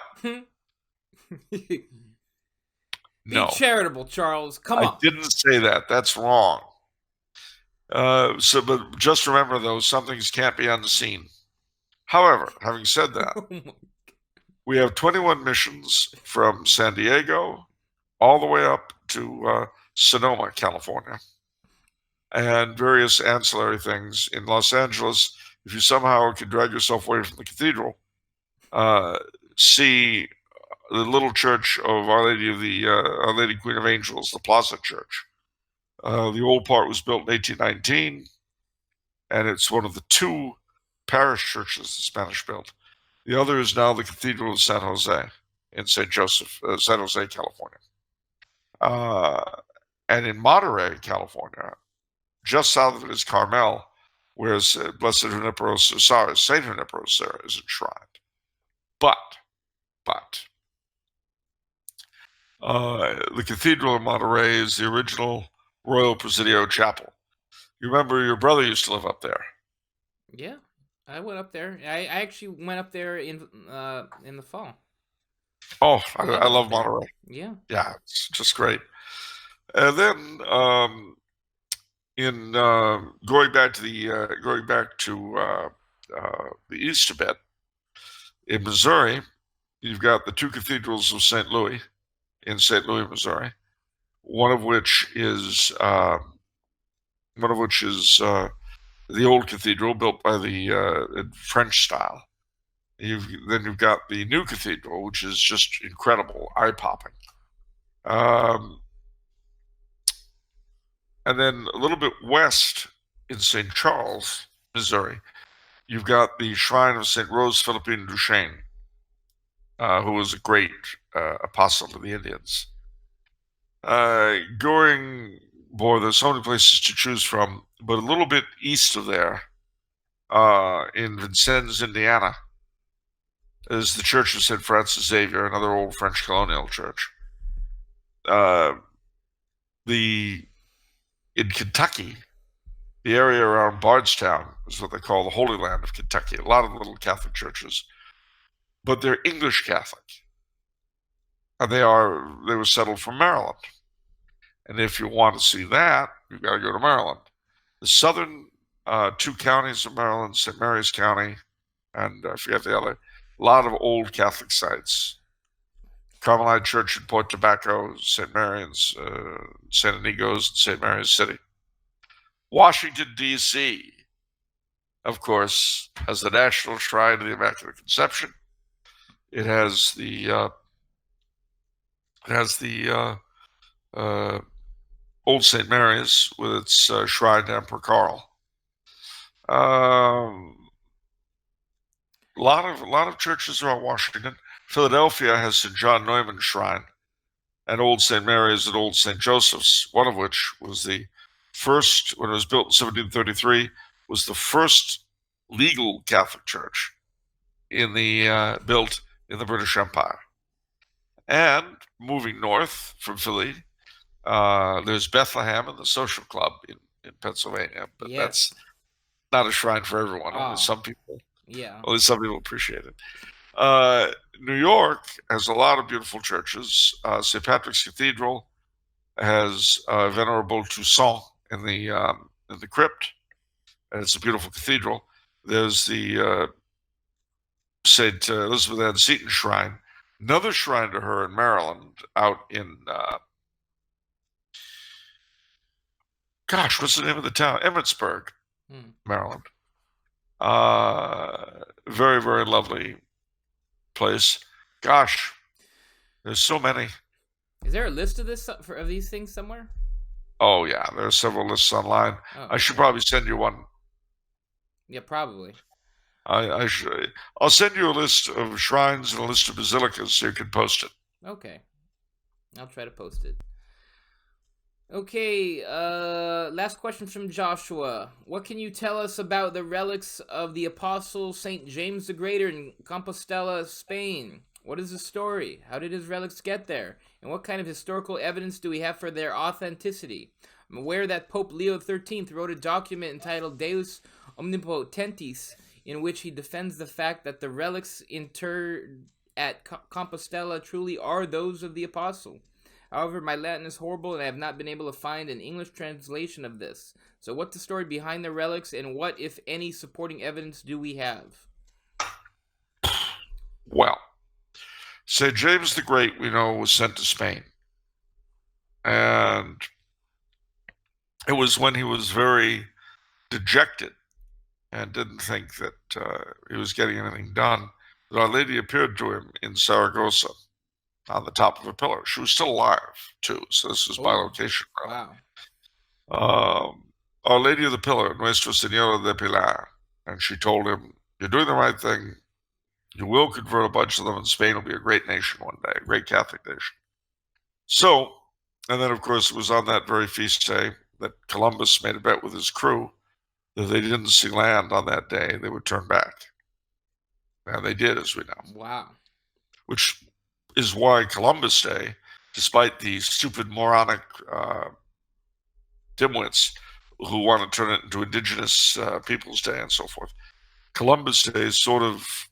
no. Be charitable, Charles. Come on. I didn't say that. That's wrong. But just remember, though, some things can't be unseen. However, having said that, we have 21 missions from San Diego all the way up to Sonoma, California, and various ancillary things in Los Angeles. If you somehow can drag yourself away from the cathedral, see the little church of Our Lady of Our Lady Queen of Angels, the Plaza Church. The old part was built in 1819, and it's one of the 2 parish churches the Spanish built. The other is now the Cathedral of San Jose in San Jose, California. And in Monterey, California, just south of it is Carmel, where Blessed Junipero Serra, Saint Junipero Serra, is enshrined. But the Cathedral of Monterey is the original Royal Presidio Chapel. You remember your brother used to live up there? Yeah, I went up there. I actually went up there in the fall. Oh, I love Monterey. Yeah. Yeah, it's just great. And then going back to the east a bit, in Missouri, you've got the 2 cathedrals of St. Louis in St. Louis, Missouri. One of which is the old cathedral built by the French style. Then you've got the new cathedral, which is just incredible, eye-popping. And then a little bit west in St. Charles, Missouri, You've got the shrine of St. Rose Philippine Duchesne, who was a great apostle to the Indians. There's so many places to choose from, but a little bit east of there, in Vincennes, Indiana, is the Church of St. Francis Xavier, another old French colonial church. In Kentucky, the area around Bardstown is what they call the Holy Land of Kentucky. A lot of little Catholic churches, but they're English Catholic, and they were settled from Maryland. And if you want to see that, you've got to go to Maryland. The southern two counties of Maryland, St. Mary's County, and I forget the other, a lot of old Catholic sites. Carmelite Church in Port Tobacco, St. Mary's, San Amigos, and St. Mary's City. Washington, D.C., of course, has the National Shrine of the Immaculate Conception. It has the Old St. Mary's with its shrine to Emperor Karl. A lot of churches around Washington. Philadelphia has St. John Neumann Shrine, and Old St. Mary's and Old St. Joseph's, one of which was the first, when it was built in 1733, was the first legal Catholic church built in the British Empire. And moving north from Philly, there's Bethlehem and the Social Club in Pennsylvania, but that's not a shrine for everyone. Only some people appreciate it. New York has a lot of beautiful churches. St. Patrick's Cathedral has Venerable Toussaint in the crypt, and it's a beautiful cathedral. There's the St. Elizabeth Ann Seton Shrine, another shrine to her in Maryland, out in what's the name of the town? Emmitsburg, Maryland. Very, very lovely place. Gosh, there's so many. Is there a list of these things somewhere? Oh yeah, there are several lists online. I should probably send you one. Yeah, probably. I should. I'll send you a list of shrines and a list of basilicas so you can post it. Okay, I'll try to post it. Okay, last question from Joshua. What can you tell us about the relics of the Apostle St. James the Greater in Compostela, Spain? What is the story? How did his relics get there? And what kind of historical evidence do we have for their authenticity? I'm aware that Pope Leo XIII wrote a document entitled Deus Omnipotentis, in which he defends the fact that the relics interred at Compostela truly are those of the Apostle. However, my Latin is horrible and I have not been able to find an English translation of this. So what's the story behind the relics, and what, if any, supporting evidence do we have? Well, St. James the Great, we know, was sent to Spain. And it was when he was very dejected and didn't think that he was getting anything done that Our Lady appeared to him in Saragossa on the top of a pillar. She was still alive, too, so this was bilocation. Wow. Our Lady of the Pillar, Nuestra Señora de Pilar, and she told him, you're doing the right thing. You will convert a bunch of them, and Spain will be a great nation one day, a great Catholic nation. So, and then, of course, it was on that very feast day that Columbus made a bet with his crew that if they didn't see land on that day, they would turn back. And they did, as we know. Wow. Which is why Columbus Day, despite the stupid moronic dimwits who want to turn it into Indigenous Peoples Day and so forth, Columbus Day sort of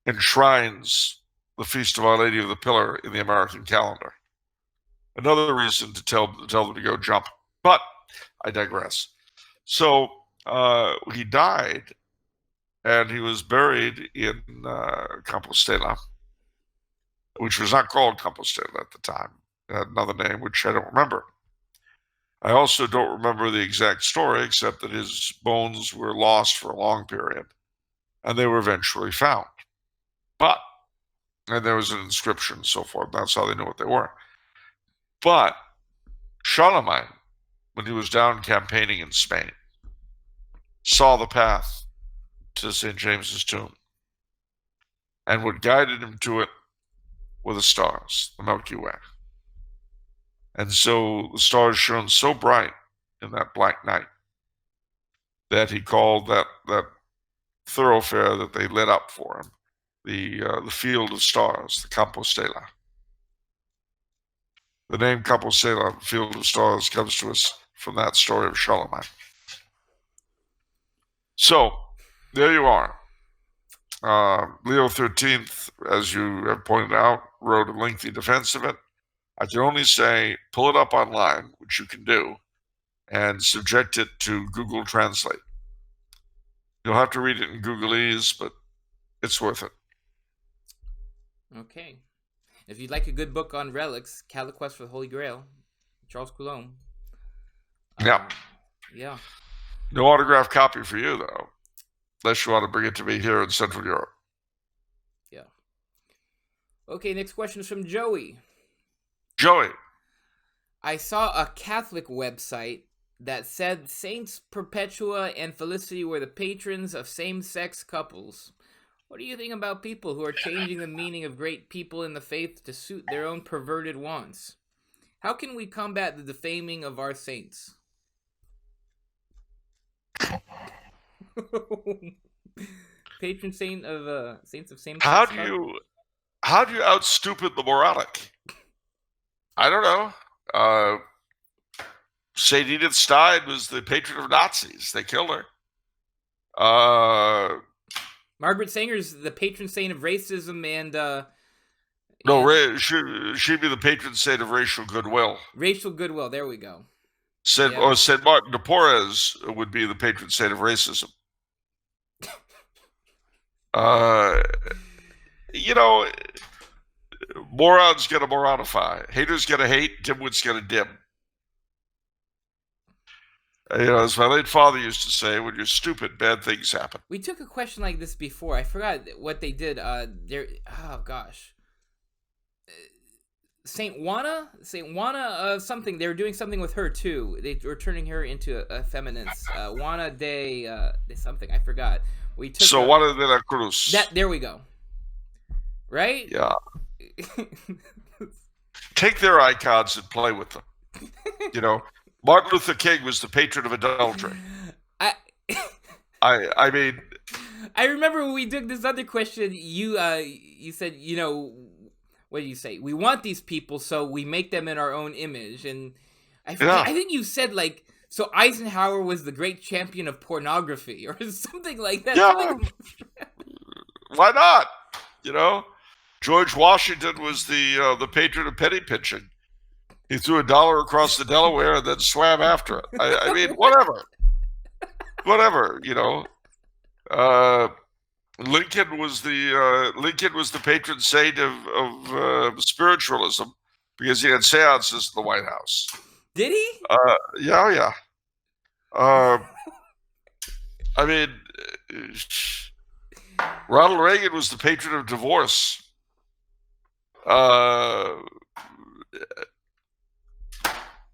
enshrines the Feast of Our Lady of the Pillar in the American calendar. Another reason to tell them to go jump. But I digress. So he died, and he was buried in Compostela, which was not called Compostela at the time. It had another name, which I don't remember. I also don't remember the exact story, except that his bones were lost for a long period, and they were eventually found. And there was an inscription and so forth. That's how they knew what they were. But Charlemagne, when he was down campaigning in Spain, saw the path to St. James's tomb. And what guided him to it were the stars, the Milky Way. And so the stars shone so bright in that black night that he called that thoroughfare that they lit up for him the field of stars, the Compostela. The name Compostela, field of stars, comes to us from that story of Charlemagne. So, there you are. Leo XIII, as you have pointed out, wrote a lengthy defense of it. I can only say, pull it up online, which you can do, and subject it to Google Translate. You'll have to read it in Googleese, but it's worth it. Okay. If you'd like a good book on relics, Quest for the Holy Grail, Charles Coulombe. Yeah. Yeah. No autographed copy for you, though, unless you want to bring it to me here in Central Europe. Yeah. Okay, next question is from Joey. Joey. I saw a Catholic website that said Saints Perpetua and Felicity were the patrons of same-sex couples. What do you think about people who are changing the meaning of great people in the faith to suit their own perverted wants? How can we combat the defaming of our saints? Patron saint of saints of same-sex couples. How do you out-stupid the moronic? I don't know. St. Edith Stein was the patron of Nazis. They killed her. Margaret Sanger's the patron saint of racism and... she'd be the patron saint of racial goodwill. Racial goodwill, there we go. Or St. Martin de Porres would be the patron saint of racism. Morons get to moronify. Haters get to hate. Dimwits get to dim. As my late father used to say, when you're stupid, bad things happen. We took a question like this before. I forgot what they did. Saint Juana something. They were doing something with her too. They were turning her into a feminist. Juana de something. I forgot. We took Juana de la Cruz. There we go. Right? Yeah. Take their icons and play with them. Martin Luther King was the patron of adultery. I mean, I remember when we did this other question. You said, what did you say? We want these people, so we make them in our own image. And I think you said so Eisenhower was the great champion of pornography or something like that. Yeah. Why not? George Washington was the patron of penny pinching. He threw $1 across the Delaware and then swam after it. I mean, whatever. Lincoln was the patron saint of spiritualism because he had seances in the White House. Did he? Yeah. I mean, Ronald Reagan was the patron of divorce.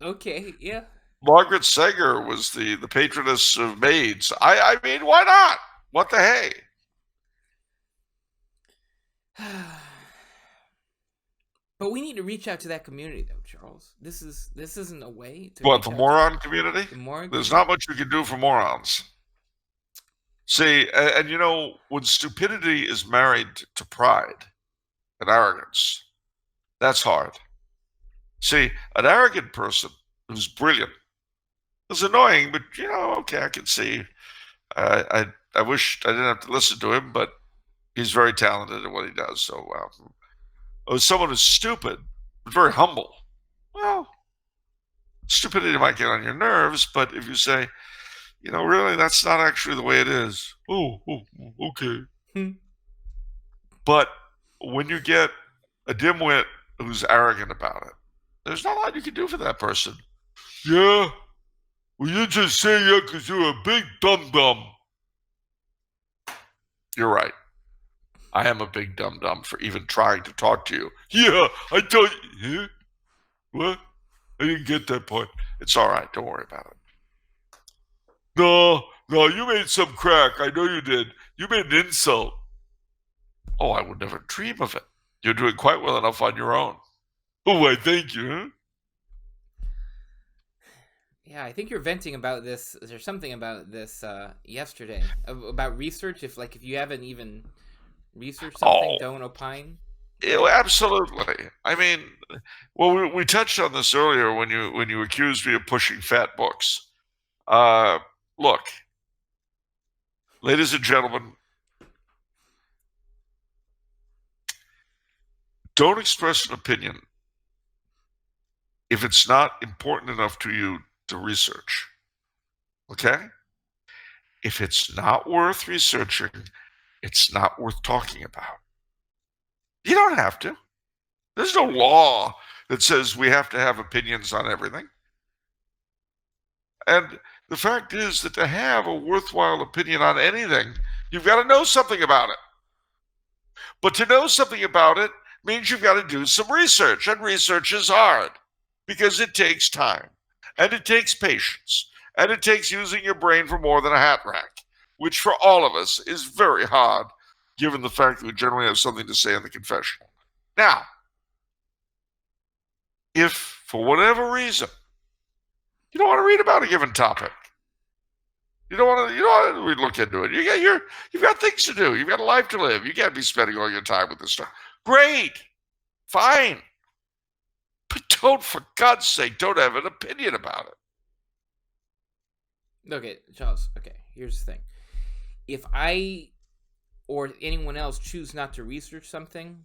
Okay, yeah. Margaret Sanger was the patroness of maids. I mean, why not? What the hey? But we need to reach out to that community, though, Charles. This isn't a way to. What, the moron community? The moron There's community? not much you can do for morons. See, and when stupidity is married to pride and arrogance, that's hard. See, an arrogant person who's brilliant is annoying, but okay, I can see. I wish I didn't have to listen to him, but he's very talented at what he does. So, someone who's stupid but very humble. Well, stupidity might get on your nerves, but if you say, really, that's not actually the way it is. Oh, okay. But when you get a dimwit who's arrogant about it, there's not a lot you can do for that person. Yeah? Well, you just say yeah because you're a big dum-dum. You're right. I am a big dum-dum for even trying to talk to you. Yeah, I told you. Huh? What? I didn't get that part. It's all right. Don't worry about it. No, you made some crack. I know you did. You made an insult. Oh, I would never dream of it. You're doing quite well enough on your own. Oh, why, thank you, huh? Yeah, I think you're venting about this. There's something about this yesterday about research. If you haven't even researched something, don't opine. Absolutely. I mean, well, we touched on this earlier when you accused me of pushing fat books. Look, ladies and gentlemen, don't express an opinion if it's not important enough to you to research. Okay? If it's not worth researching, it's not worth talking about. You don't have to. There's no law that says we have to have opinions on everything. And the fact is that to have a worthwhile opinion on anything, you've got to know something about it. But to know something about it means you've got to do some research, and research is hard because it takes time, and it takes patience, and it takes using your brain for more than a hat rack, which for all of us is very hard, given the fact that we generally have something to say in the confessional. Now, if for whatever reason you don't want to read about a given topic, you don't want to look into it. You've got things to do. You've got a life to live. You can't be spending all your time with this stuff. Great, fine, but don't, for God's sake, don't have an opinion about it. Okay, Charles. Okay, here's the thing. If I or anyone else choose not to research something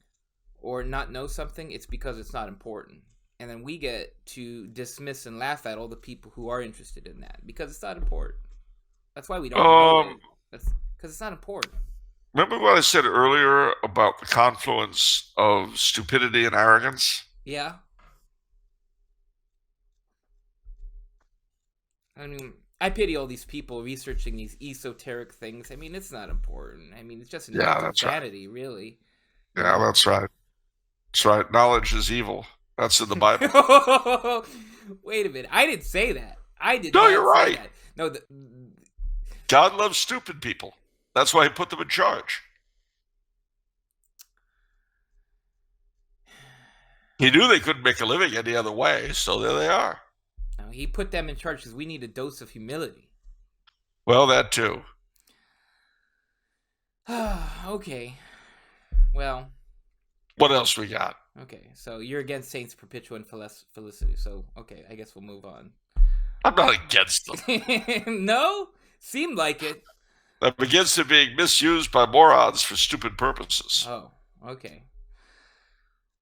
or not know something, it's because it's not important. And then we get to dismiss and laugh at all the people who are interested in that because it's not important. That's why we don't know it. That's because it's not important. Remember what I said earlier about the confluence of stupidity and arrogance? Yeah. I mean, I pity all these people researching these esoteric things. I mean, it's not important. I mean, it's just vanity, right. Really. Yeah, that's right. That's right. Knowledge is evil. That's in the Bible. Wait a minute. I didn't say that. I did not you're say right. That. No, God loves stupid people. That's why he put them in charge. He knew they couldn't make a living any other way, so there they are. No, he put them in charge because we need a dose of humility. Well, that too. Okay. Well. What else we got? Okay, so you're against Saints Perpetua and Felicity. So, okay, I guess we'll move on. I'm not against them. No? Seemed like it. I'm against it being misused by morons for stupid purposes. Oh, okay.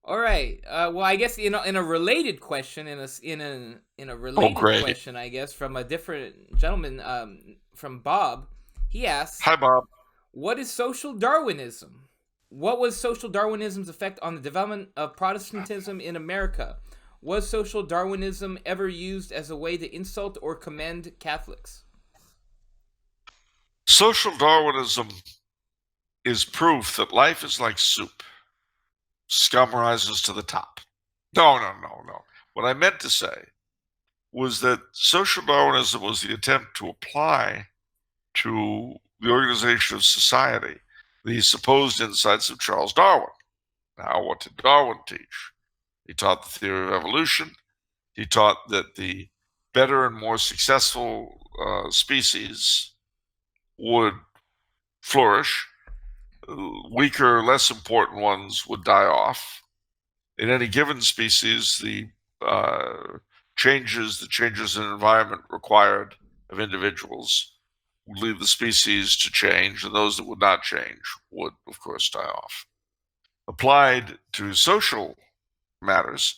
All right. Well, I guess in a related question, in a related question, I guess from a different gentleman, from Bob, he asks, "Hi, Bob. What is social Darwinism? What was social Darwinism's effect on the development of Protestantism in America? Was social Darwinism ever used as a way to insult or commend Catholics?" Social Darwinism is proof that life is like soup. Scum rises to the top. No. What I meant to say was that social Darwinism was the attempt to apply to the organization of society the supposed insights of Charles Darwin. Now, what did Darwin teach? He taught the theory of evolution. He taught that the better and more successful species would flourish. Weaker, less important ones would die off. In any given species, the changes in environment required of individuals would lead the species to change, and those that would not change would, of course, die off. Applied to social matters,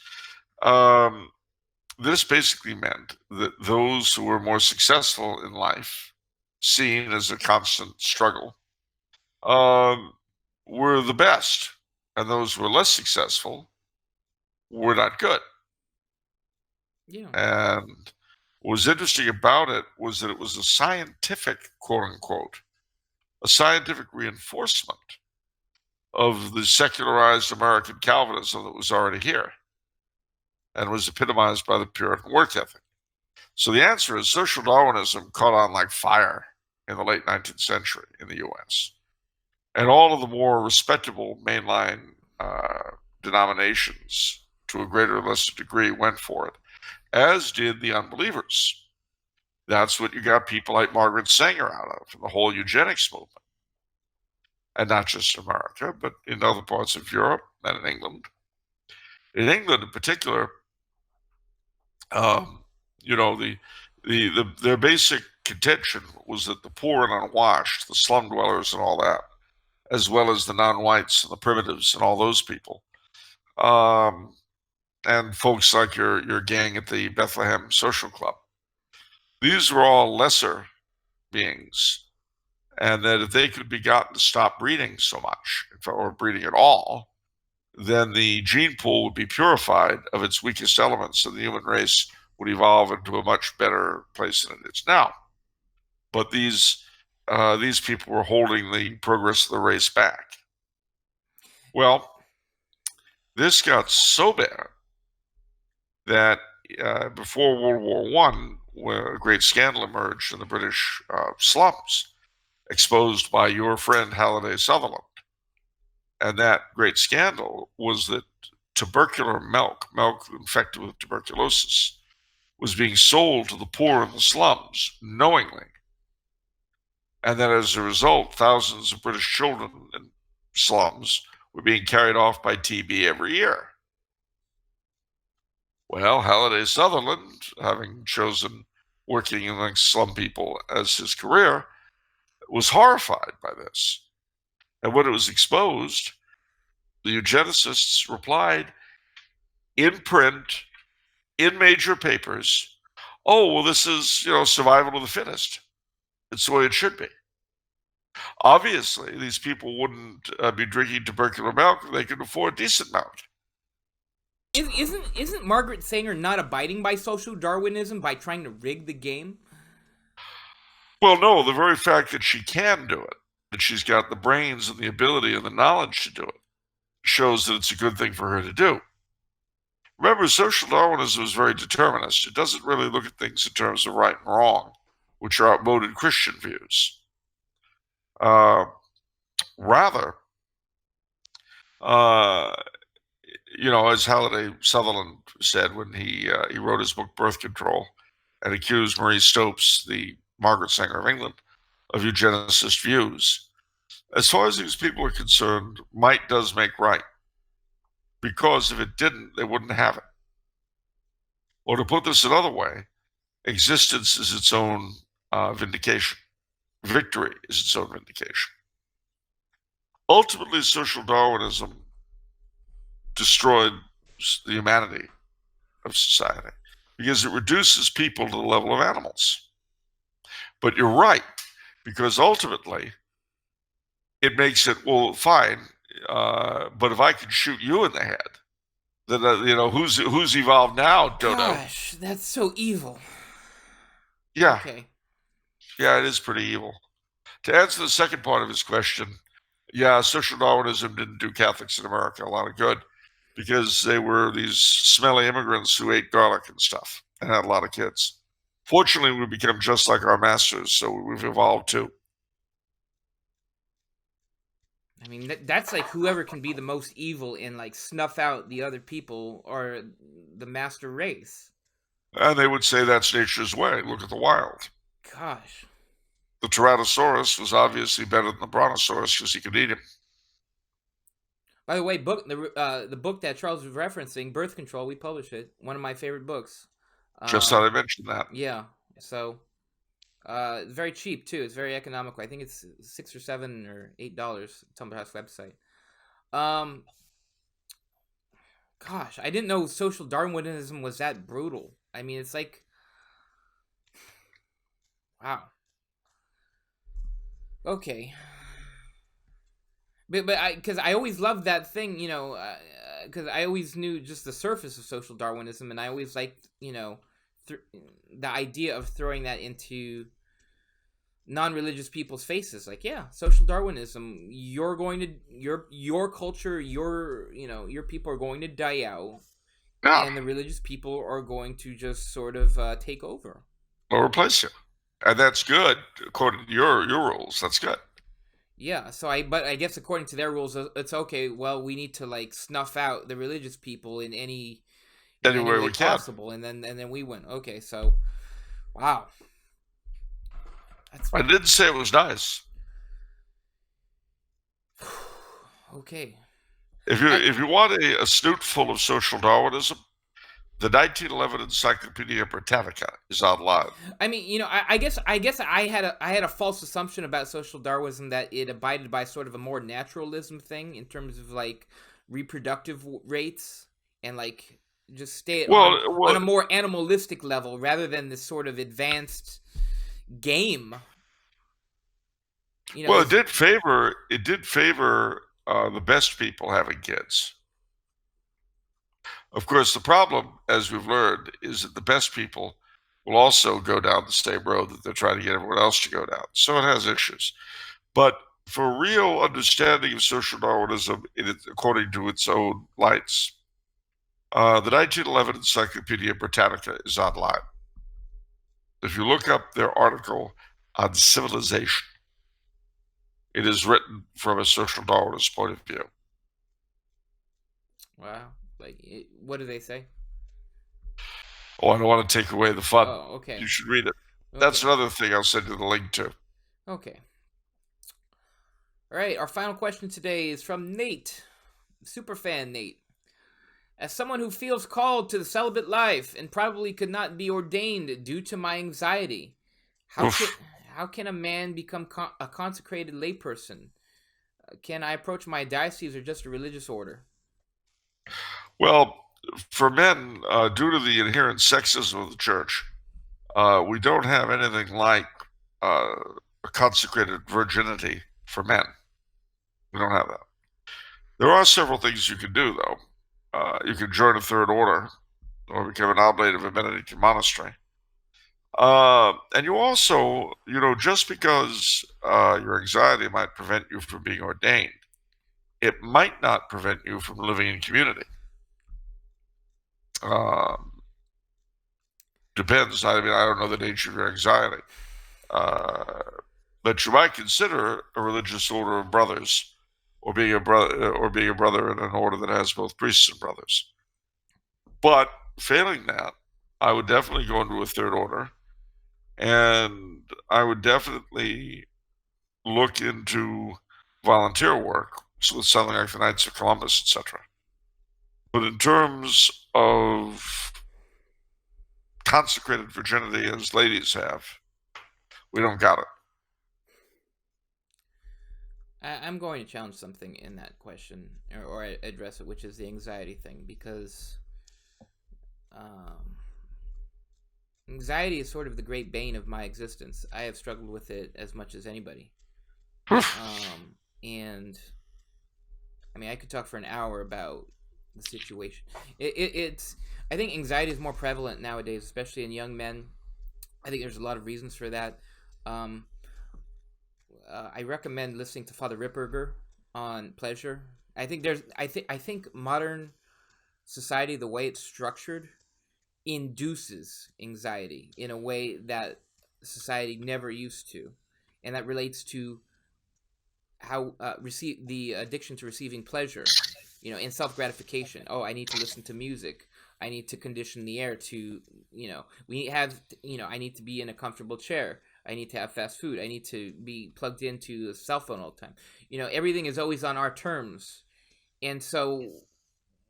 this basically meant that those who were more successful in life, seen as a constant struggle, were the best, and those who were less successful were not good. Yeah. And what was interesting about it was that it was a scientific, quote unquote, a scientific reinforcement of the secularized American Calvinism that was already here and was epitomized by the Puritan work ethic. So the answer is social Darwinism caught on like fire in the late 19th century in the U.S. And all of the more respectable mainline denominations, to a greater or lesser degree, went for it, as did the unbelievers. That's what you got people like Margaret Sanger out of, and the whole eugenics movement. And not just in America, but in other parts of Europe and in England. In England, in particular, their basic contention was that the poor and unwashed, the slum dwellers and all that, as well as the non-whites and the primitives and all those people, and folks like your gang at the Bethlehem Social Club, these were all lesser beings, and that if they could be gotten to stop breeding so much, or breeding at all, then the gene pool would be purified of its weakest elements, and the human race would evolve into a much better place than it is now. But these people were holding the progress of the race back. Well, this got so bad that before World War I, where a great scandal emerged in the British slums, exposed by your friend Halliday Sutherland. And that great scandal was that tubercular milk infected with tuberculosis, was being sold to the poor in the slums knowingly. And that as a result, thousands of British children in slums were being carried off by TB every year. Well, Halliday Sutherland, having chosen working amongst slum people as his career, was horrified by this. And when it was exposed, the eugenicists replied in print, in major papers, oh, well, this is, survival of the fittest. It's the way it should be. Obviously, these people wouldn't be drinking tubercular milk if they could afford decent milk. Isn't Margaret Sanger not abiding by social Darwinism by trying to rig the game? Well, no, the very fact that she can do it, that she's got the brains and the ability and the knowledge to do it, shows that it's a good thing for her to do. Remember, social Darwinism is very determinist. It doesn't really look at things in terms of right and wrong, which are outmoded Christian views. Rather, as Halliday Sutherland said when he wrote his book Birth Control and accused Marie Stopes, the Margaret Sanger of England, of eugenicist views. As far as these people are concerned, might does make right. Because if it didn't, they wouldn't have it. Or to put this another way, existence is its own vindication. Victory is its own vindication. Ultimately, social Darwinism destroyed the humanity of society because it reduces people to the level of animals. But you're right, because ultimately it makes it, well, fine, but if I can shoot you in the head, then who's evolved now, Dodo? Gosh, that's so evil. Yeah. Okay. Yeah, it is pretty evil. To answer the second part of his question, yeah, social Darwinism didn't do Catholics in America a lot of good because they were these smelly immigrants who ate garlic and stuff and had a lot of kids. Fortunately, we've become just like our masters, so we've evolved too. I mean, that's like whoever can be the most evil and like snuff out the other people or the master race. And they would say that's nature's way. Look at the wild. Gosh. The Tyrannosaurus was obviously better than the Brontosaurus because he could eat him. By the way, the book that Charles was referencing, Birth Control, we published it. One of my favorite books. Just thought I mentioned that. Yeah. So, it's very cheap too. It's very economical. I think it's $6 or $7 or $8. Tumblr House website. Gosh, I didn't know social Darwinism was that brutal. I mean, it's like, wow. Okay. But because I always loved that thing, because I always knew just the surface of social Darwinism, and I always liked, the idea of throwing that into non-religious people's faces. Like, yeah, social Darwinism, you're going to your culture, your people are going to die out, and the religious people are going to just sort of take over or replace you, and that's good according to your rules. That's good. Yeah, but I guess according to their rules, it's okay. Well, we need to like snuff out the religious people in any Anyway way we can. possible, and then we win. Okay, so wow, I didn't say it was nice. Okay. If you want a snoot full of social Darwinism, the 1911 Encyclopedia Britannica is online. I mean, I guess I had a false assumption about social Darwinism that it abided by sort of a more naturalism thing in terms of like reproductive rates and like just stay on a more animalistic level rather than this sort of advanced game. Well, it did favor the best people having kids. Of course, the problem, as we've learned, is that the best people will also go down the same road that they're trying to get everyone else to go down. So it has issues. But for real understanding of social Darwinism, according to its own lights, the 1911 Encyclopedia Britannica is online. If you look up their article on civilization, it is written from a social Darwinist point of view. Wow. Like, what do they say? Oh, I don't want to take away the fun. Oh, okay. You should read it. Okay. That's another thing I'll send you the link to. Okay. All right, our final question today is from Nate, superfan Nate. As someone who feels called to the celibate life and probably could not be ordained due to my anxiety, how can a man become a consecrated layperson? Can I approach my diocese or just a religious order? Well, for men, due to the inherent sexism of the church, we don't have anything like a consecrated virginity for men. We don't have that. There are several things you can do, though. You can join a third order or become an oblate of a Benedictine monastery. And you also, just because your anxiety might prevent you from being ordained, it might not prevent you from living in community. Depends. I mean, I don't know the nature of your anxiety. But you might consider a religious order of brothers, or being a brother in an order that has both priests and brothers. But failing that, I would definitely go into a third order, and I would definitely look into volunteer work, so with something like the Knights of Columbus, etc. But in terms of consecrated virginity as ladies have, we don't got it. I'm going to challenge something in that question, or address it, which is the anxiety thing, because anxiety is sort of the great bane of my existence. I have struggled with it as much as anybody. And I mean, I could talk for an hour about the situation. It's I think anxiety is more prevalent nowadays, especially in young men. I think there's a lot of reasons for that. I recommend listening to Father Ripperger on pleasure. I think modern society, the way it's structured, induces anxiety in a way that society never used to, and that relates to how the addiction to receiving pleasure, in self-gratification. Oh, I need to listen to music. I need to condition the air to, I need to be in a comfortable chair. I need to have fast food. I need to be plugged into a cell phone all the time. Everything is always on our terms. And so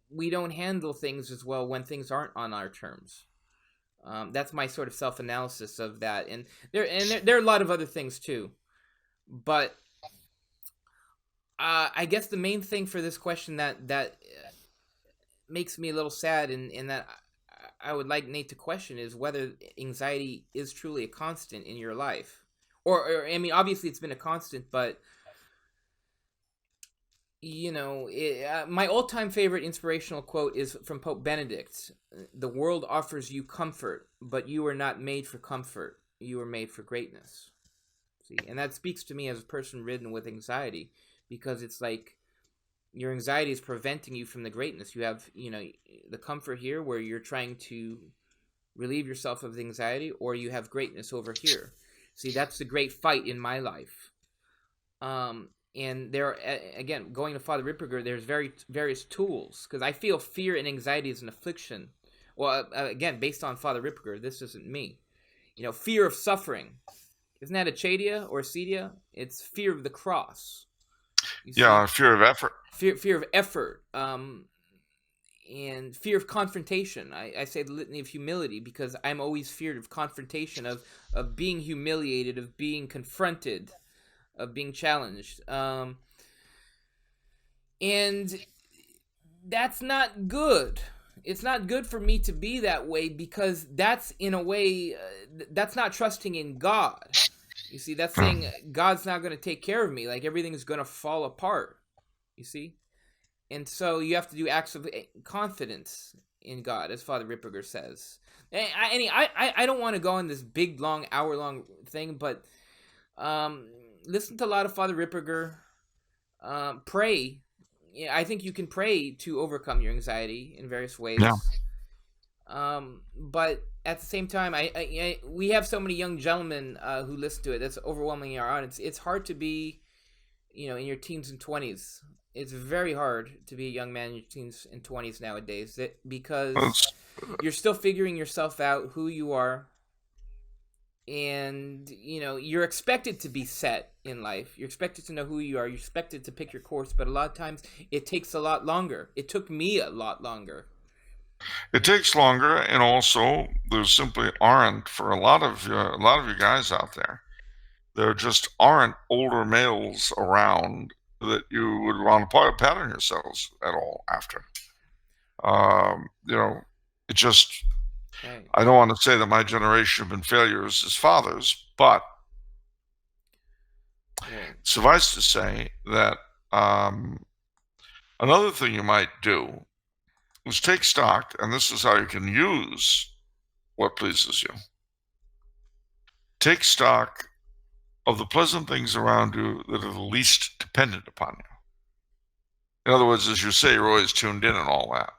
we don't handle things as well when things aren't on our terms. That's my sort of self-analysis of that. And there are a lot of other things too. But I guess the main thing for this question that makes me a little sad and that I would like Nate to question is whether anxiety is truly a constant in your life. Or I mean, obviously it's been a constant, but my all-time favorite inspirational quote is from Pope Benedict. The world offers you comfort, but you are not made for comfort. You are made for greatness. See, and that speaks to me as a person ridden with anxiety, because it's like your anxiety is preventing you from the greatness. You have, the comfort here where you're trying to relieve yourself of the anxiety, or you have greatness over here. See, that's the great fight in my life. And there, again, going to Father Ripperger, there's various tools, because I feel fear and anxiety is an affliction. Well, again, based on Father Ripperger, this isn't me. Fear of suffering. Isn't that acedia or acedia? It's fear of the cross. Yeah, fear of effort. Fear of effort. And fear of confrontation. I say the litany of humility because I'm always feared of confrontation, of being humiliated, of being confronted, of being challenged. And that's not good. It's not good for me to be that way, because that's, in a way, that's not trusting in God. You see, that's saying God's not going to take care of me. Like, everything is going to fall apart. You see? And so you have to do acts of confidence in God, as Father Ripperger says. I don't want to go on this big, long, hour-long thing, but listen to a lot of Father Ripperger. Pray. Yeah, I think you can pray to overcome your anxiety in various ways. Yeah. But at the same time, we have so many young gentlemen who listen to it. That's overwhelming our audience. It's hard to be, in your teens and 20s. It's very hard to be a young man in your teens and 20s nowadays, because you're still figuring yourself out, who you are, and you're expected to be set in life. You're expected to know who you are. You're expected to pick your course, but a lot of times it takes a lot longer. It took me a lot longer. It takes longer, and also there simply aren't, for a lot of you guys out there, there just aren't older males around that you would want to pattern yourselves at all after. It just, right. I don't want to say that my generation have been failures as fathers, but suffice to say that another thing you might do is take stock, and this is how you can use what pleases you. Take stock of the pleasant things around you that are the least dependent upon you. In other words, as you say, you're always tuned in and all that.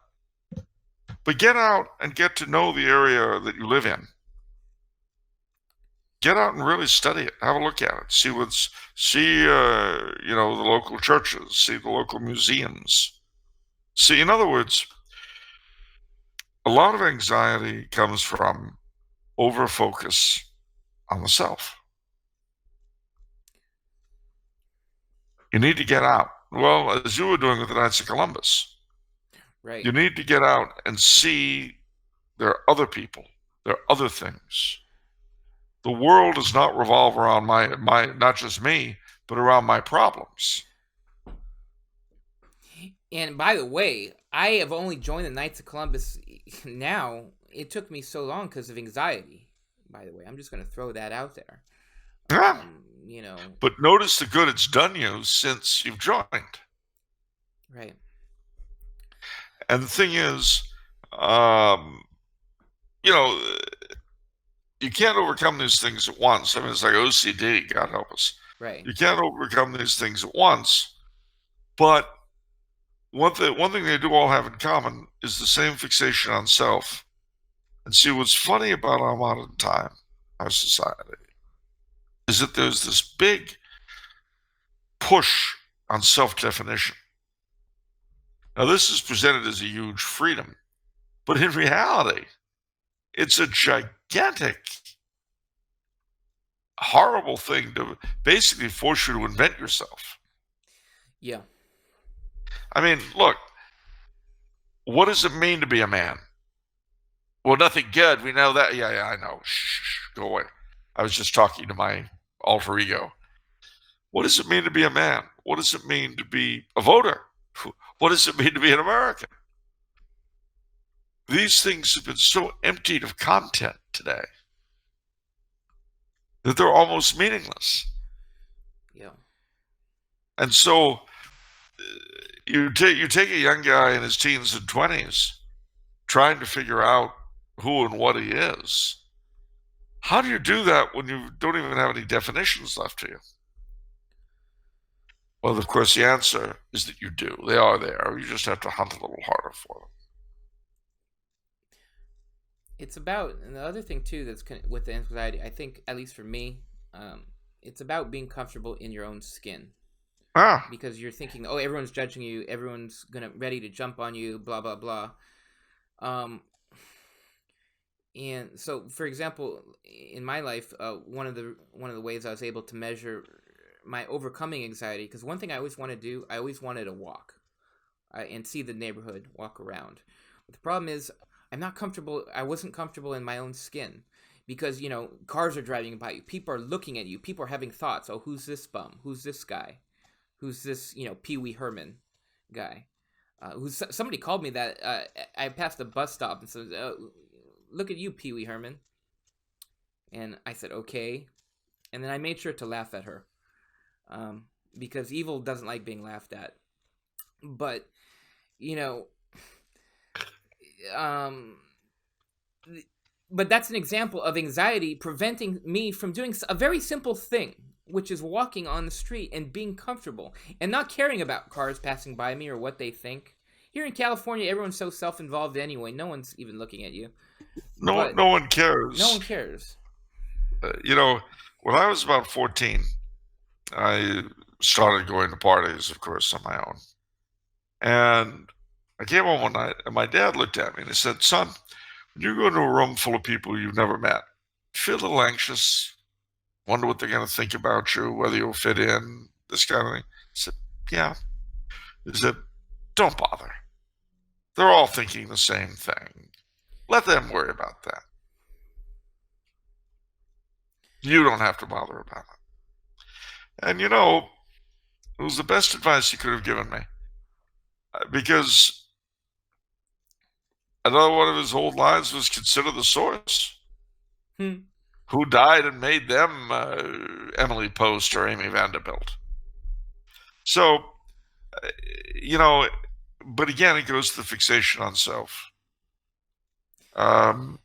But get out and get to know the area that you live in. Get out and really study it. Have a look at it. See the local churches. See the local museums. See, in other words, a lot of anxiety comes from over-focus on the self. You need to get out. Well, as you were doing with the Knights of Columbus. Right. You need to get out and see there are other people. There are other things. The world does not revolve around my not just me, but around my problems. And by the way, I have only joined the Knights of Columbus now. It took me so long because of anxiety. By the way, I'm just going to throw that out there. Yeah. But notice the good it's done you since you've joined. Right. And the thing is, you can't overcome these things at once. I mean, it's like OCD, God help us. Right. You can't overcome these things at once. But one thing they do all have in common is the same fixation on self. And see, what's funny about our modern time, our society, is that there's this big push on self-definition. Now, this is presented as a huge freedom, but in reality, it's a gigantic, horrible thing to basically force you to invent yourself. Yeah. I mean, look, what does it mean to be a man? Well, nothing good. We know that. Yeah, I know. Shh, go away. I was just talking to my alter ego. What does it mean to be a man? What does it mean to be a voter? What does it mean to be an American? These things have been so emptied of content today that they're almost meaningless. Yeah. And so you take a young guy in his teens and 20s trying to figure out who and what he is. How do you do that when you don't even have any definitions left to you? Well, of course, the answer is that you do. They are there. You just have to hunt a little harder for them. It's about, and the other thing too that's with the anxiety, I think, at least for me, it's about being comfortable in your own skin. because you're thinking, oh, everyone's judging you, everyone's ready to jump on you, blah blah blah. And so, for example, in my life, one of the ways I was able to measure my overcoming anxiety, because one thing I always want to do, I always wanted to walk and see the neighborhood, walk around. But the problem is, I'm not comfortable. I wasn't comfortable in my own skin because, cars are driving by you. People are looking at you. People are having thoughts. Oh, who's this bum? Who's this guy? Who's this, Pee Wee Herman guy? Somebody called me that. I passed a bus stop and said, look at you, Pee Wee Herman. And I said, okay. And then I made sure to laugh at her. Because evil doesn't like being laughed at. But, but that's an example of anxiety preventing me from doing a very simple thing, which is walking on the street and being comfortable and not caring about cars passing by me or what they think. Here in California, everyone's so self-involved anyway. No one's even looking at you. No one cares. No one cares. When I was about 14, I started going to parties, of course, on my own. And I came home one night, and my dad looked at me and he said, son, when you go into a room full of people you've never met, feel a little anxious, wonder what they're going to think about you, whether you'll fit in, this kind of thing. I said, yeah. He said, don't bother. They're all thinking the same thing. Let them worry about that. You don't have to bother about it. And it was the best advice he could have given me. Because another one of his old lines was, consider the source. Who died and made them Emily Post or Amy Vanderbilt? So, but again, it goes to the fixation on self. And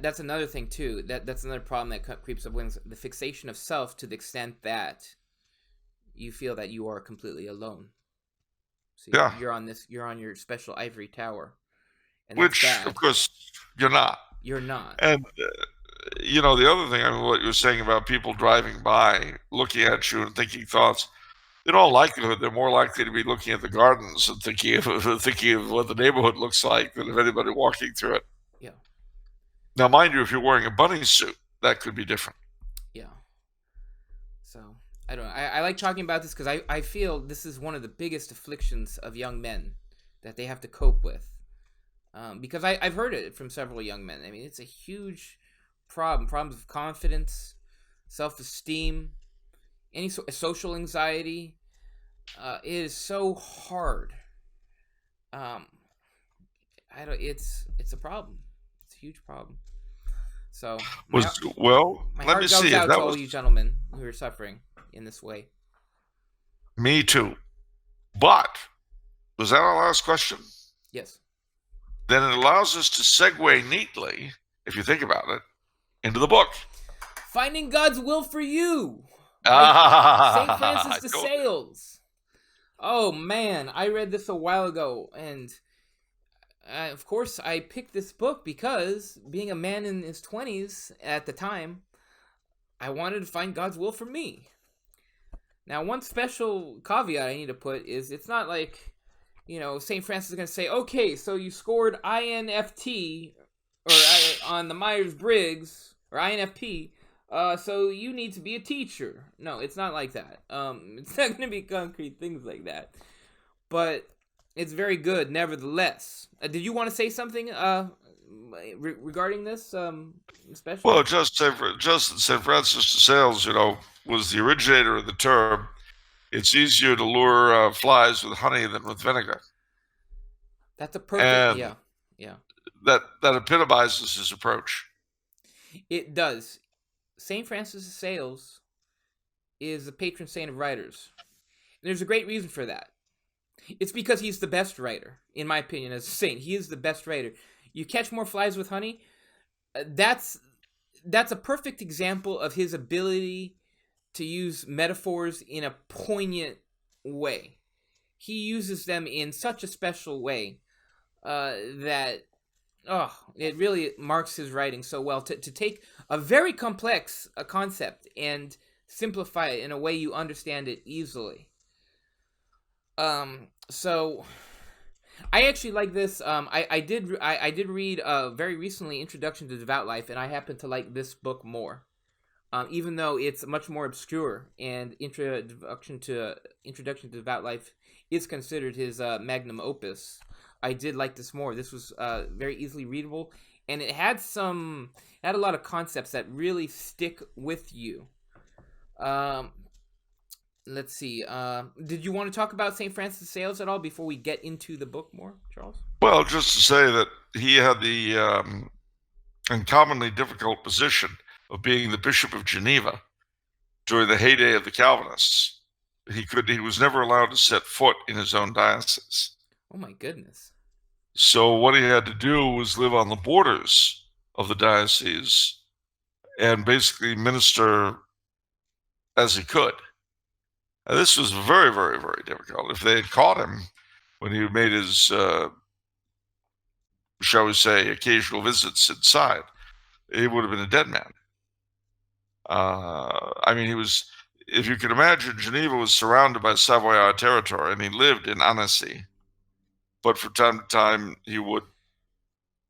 that's another thing too. That's another problem that creeps up, when the fixation of self to the extent that you feel that you are completely alone. So yeah, you're on your special ivory tower, and which of course you're not. You're not. And the other thing, what you were saying about people driving by, looking at you and thinking thoughts. In all likelihood, they're more likely to be looking at the gardens and thinking of what the neighborhood looks like than of anybody walking through it. Yeah. Now, mind you, if you're wearing a bunny suit, that could be different. Yeah. So, I don't know. I like talking about this because I feel this is one of the biggest afflictions of young men that they have to cope with. Because I've heard it from several young men. I mean, it's a huge problem. Problems of confidence, self-esteem, any social anxiety. It is so hard. It's a problem. It's a huge problem. So my heart goes out to all you gentlemen who are suffering in this way. Me too. But was that our last question? Yes. Then it allows us to segue neatly, if you think about it, into the book. Finding God's Will for You. St. Francis de Sales. Oh man, I read this a while ago, and of course I picked this book because, being a man in his 20s at the time, I wanted to find God's will for me. Now, one special caveat I need to put is, it's not like, St. Francis is going to say, okay, so you scored INFT on the Myers-Briggs, or INFP, so you need to be a teacher. No, it's not like that. It's not going to be concrete things like that. But it's very good, nevertheless. Did you want to say something regarding this, especially? Well, just St. Francis de Sales, was the originator of the term, it's easier to lure flies with honey than with vinegar. That's a perfect, yeah. That epitomizes his approach. It does. St. Francis de Sales is the patron saint of writers. And there's a great reason for that. It's because he's the best writer, in my opinion, as a saint. He is the best writer. You catch more flies with honey, that's a perfect example of his ability to use metaphors in a poignant way. He uses them in such a special way that it really marks his writing so well. To take a very complex concept and simplify it in a way you understand it easily. So I actually like this. I did read very recently Introduction to Devout Life, and I happen to like this book more. Even though it's much more obscure, and Introduction to Devout Life is considered his magnum opus, I did like this more. This was very easily readable, and it had a lot of concepts that really stick with you. Let's see. Did you want to talk about St. Francis de Sales at all before we get into the book more, Charles? Well, just to say that he had the uncommonly difficult position of being the Bishop of Geneva during the heyday of the Calvinists. He was never allowed to set foot in his own diocese. Oh my goodness. So what he had to do was live on the borders of the diocese and basically minister as he could. And this was very, very, very difficult. If they had caught him when he made his, shall we say, occasional visits inside, he would have been a dead man. I mean, if you can imagine, Geneva was surrounded by Savoyard territory, and he lived in Annecy. But from time to time, he would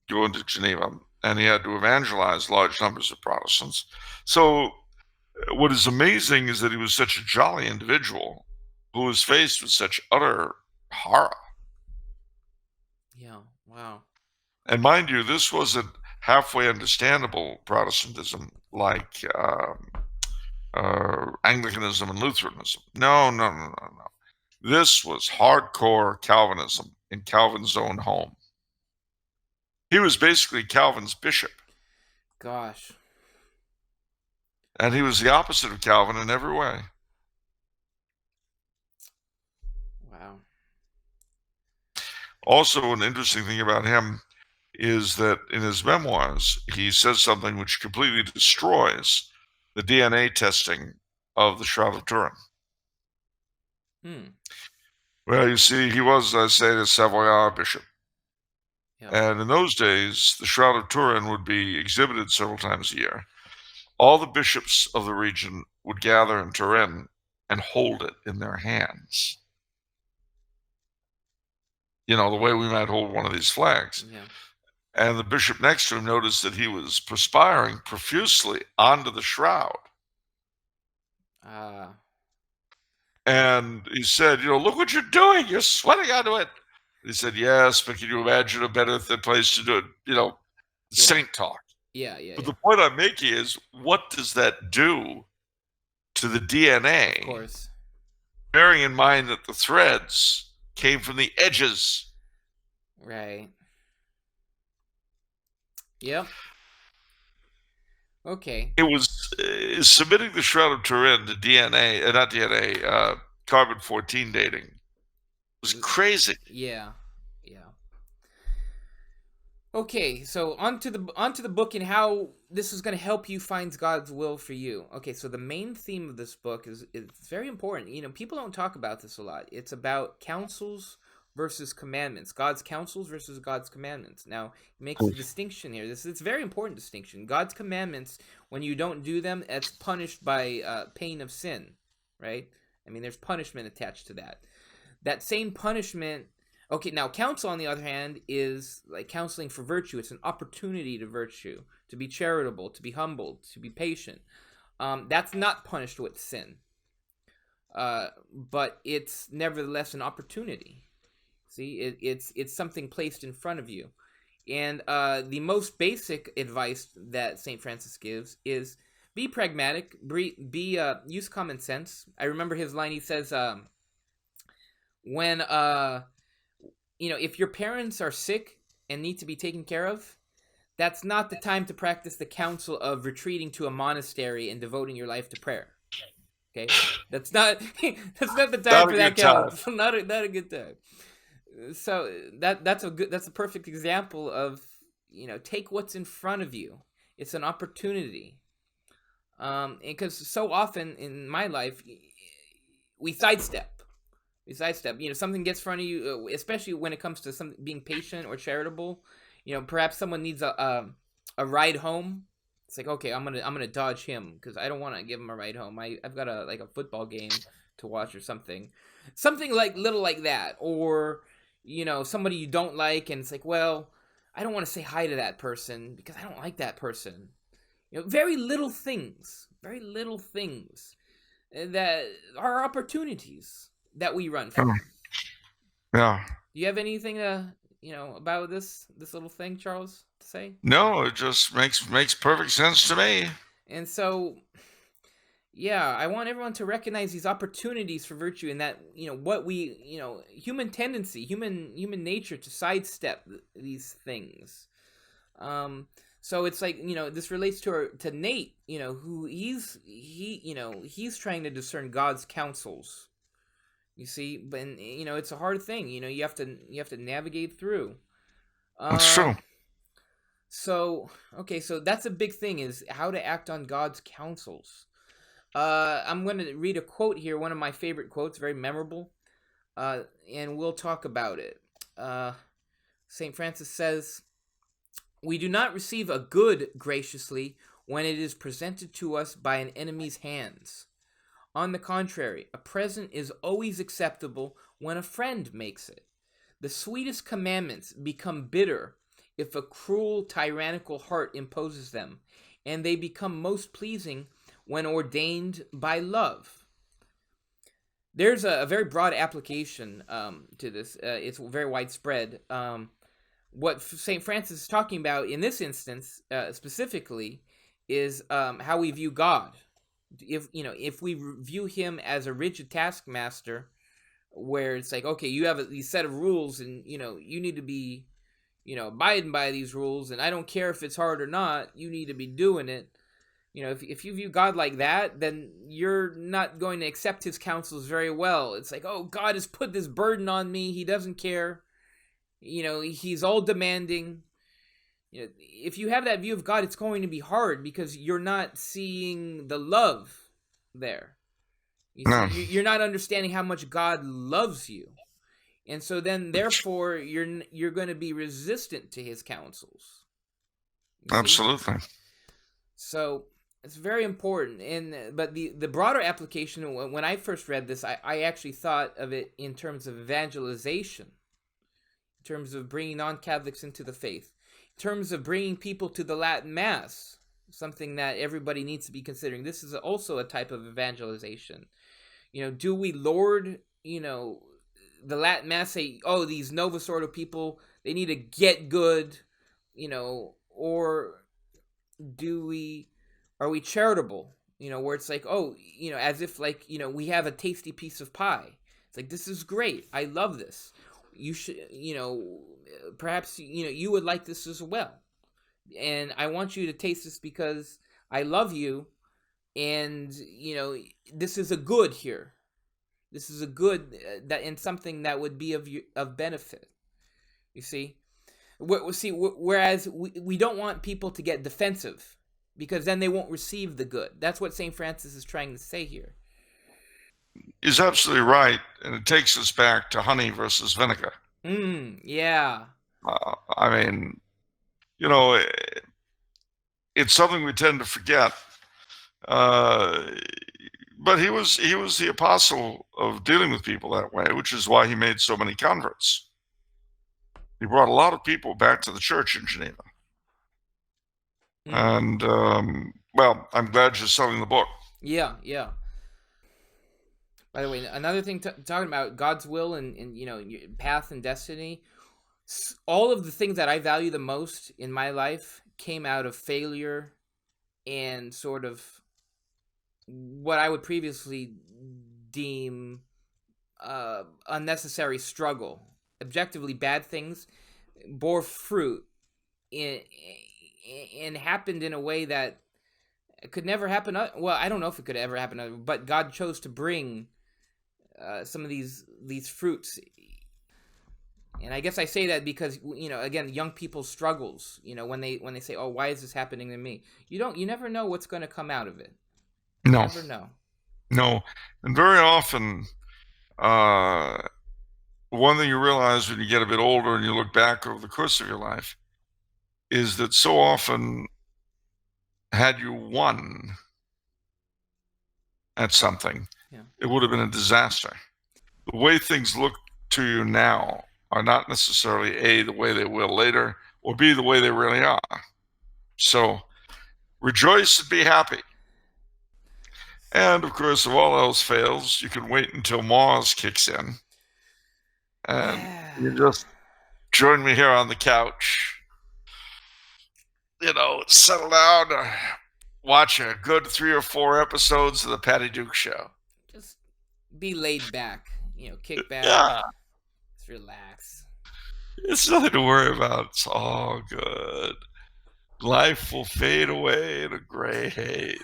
go into Geneva, and he had to evangelize large numbers of Protestants. So what is amazing is that he was such a jolly individual who was faced with such utter horror. Yeah, wow. And mind you, this wasn't halfway understandable Protestantism like Anglicanism and Lutheranism. No. This was hardcore Calvinism in Calvin's own home. He was basically Calvin's bishop. Gosh. And he was the opposite of Calvin in every way. Wow. Also, an interesting thing about him is that in his memoirs, he says something which completely destroys the DNA testing of the Shroud of Turin. Well, you see, he was, I say, the Savoyard bishop. Yeah. And in those days, the Shroud of Turin would be exhibited several times a year. All the bishops of the region would gather in Turin and hold it in their hands. You know, the way we might hold one of these flags. Yeah. And the bishop next to him noticed that he was perspiring profusely onto the shroud. And he said, look what you're doing. You're sweating onto it. And he said, yes, but can you imagine a better place to do it? Saint talk. Yeah. But the point I'm making is, what does that do to the DNA? Of course. Bearing in mind that the threads came from the edges. Right. Yep. Okay. It was submitting the Shroud of Turin to DNA, carbon-14 dating. It was crazy. Yeah. Okay, so onto the book and how this is going to help you find God's will for you. Okay, so the main theme of this book is very important. People don't talk about this a lot. It's about counsels versus commandments. God's counsels versus God's commandments. Now, he makes a distinction here. It's a very important distinction. God's commandments, when you don't do them, it's punished by pain of sin, right? I mean, there's punishment attached to that. That same punishment... Okay, now counsel, on the other hand, is like counseling for virtue. It's an opportunity to virtue, to be charitable, to be humbled, to be patient. That's not punished with sin. But it's nevertheless an opportunity. See, it's something placed in front of you. And the most basic advice that St. Francis gives is be pragmatic, use common sense. I remember his line, he says, if your parents are sick and need to be taken care of, that's not the time to practice the counsel of retreating to a monastery and devoting your life to prayer. Okay, that's not the time for that counsel. Not a good time. So that's a perfect example of take what's in front of you. It's an opportunity. Because so often in my life, we sidestep. Something gets in front of you, especially when it comes to being patient or charitable. Perhaps someone needs a ride home. It's like, okay, I'm gonna dodge him because I don't want to give him a ride home. I've got a football game to watch or something, like little like that, or somebody you don't like, and it's like, well, I don't want to say hi to that person because I don't like that person. Very little things that are opportunities that we run from. Yeah. Do you have anything about this little thing, Charles, to say? No, it just makes perfect sense to me. And so, yeah, I want everyone to recognize these opportunities for virtue, and that what we human tendency, human nature to sidestep these things. So it's like this relates to Nate, who he's trying to discern God's counsels. You see, but it's a hard thing. You have to navigate through. That's true. So okay, so that's a big thing, is how to act on God's counsels. I'm going to read a quote here, one of my favorite quotes, very memorable, and we'll talk about it. St. Francis says, "We do not receive a good graciously when it is presented to us by an enemy's hands. On the contrary, a present is always acceptable when a friend makes it. The sweetest commandments become bitter if a cruel, tyrannical heart imposes them, and they become most pleasing when ordained by love." There's a very broad application to this. It's very widespread. What St. Francis is talking about in this instance specifically is how we view God. If we view him as a rigid taskmaster, where it's like, okay, you have these set of rules, and you need to be abiding by these rules, and I don't care if it's hard or not, you need to be doing it. If you view God like that, then you're not going to accept his counsels very well. It's like, oh, God has put this burden on me, he doesn't care, he's all demanding. If you have that view of God, it's going to be hard because you're not seeing the love there. You're not understanding how much God loves you. And so then, therefore, you're going to be resistant to his counsels. Absolutely. So it's very important. But the broader application, when I first read this, I actually thought of it in terms of evangelization, in terms of bringing non-Catholics into the faith, in terms of bringing people to the Latin Mass, something that everybody needs to be considering. This is also a type of evangelization. Do we lord, the Latin Mass, say, oh, these Novus Ordo people, they need to get good, or are we charitable, where it's like, oh, as if like, we have a tasty piece of pie. It's like, this is great, I love this. You should, perhaps, you would like this as well. And I want you to taste this because I love you. And, this is a good here. This is a good and something that would be of benefit. You see? Whereas we don't want people to get defensive, because then they won't receive the good. That's what St. Francis is trying to say here. He's absolutely right, and it takes us back to honey versus vinegar. Yeah. I mean, it's something we tend to forget. But he was the apostle of dealing with people that way, which is why he made so many converts. He brought a lot of people back to the church in Geneva. And, well, I'm glad you're selling the book. Yeah. By the way, another thing, talking about God's will and path and destiny, all of the things that I value the most in my life came out of failure and sort of what I would previously deem unnecessary struggle. Objectively bad things bore fruit and happened in a way that could never happen. Well, I don't know if it could ever happen, but God chose to bring some of these fruits. And I guess I say that because, again, young people's struggles, when they say, oh, why is this happening to me? You never know what's going to come out of it. You never know. No. And very often, one thing you realize when you get a bit older and you look back over the course of your life is that so often had you won at something, it would have been a disaster. The way things look to you now are not necessarily A, the way they will later, or B, the way they really are. So rejoice and be happy. And of course, if all else fails, you can wait until MAWS kicks in. And you just join me here on the couch. Settle down, watch a good 3 or 4 episodes of the Patty Duke Show. Just be laid back, kick back. Yeah. Just relax. It's nothing to worry about. It's all good. Life will fade away in a gray haze.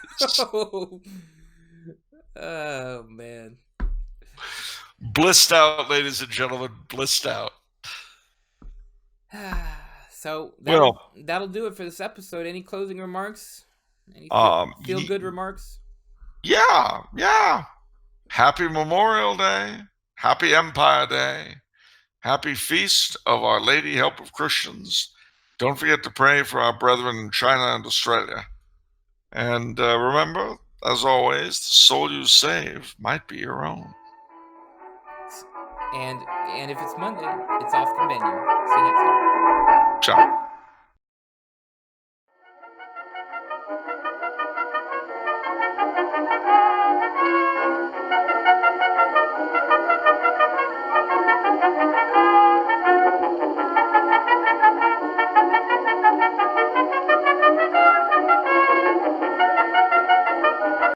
Oh, man. Blissed out, ladies and gentlemen. Blissed out. So that'll do it for this episode. Any closing remarks? Any feel good remarks? Yeah. Happy Memorial Day. Happy Empire Day. Happy Feast of Our Lady Help of Christians. Don't forget to pray for our brethren in China and Australia. And remember, as always, the soul you save might be your own. And if it's Monday, it's off the menu. See you next time. Ciao.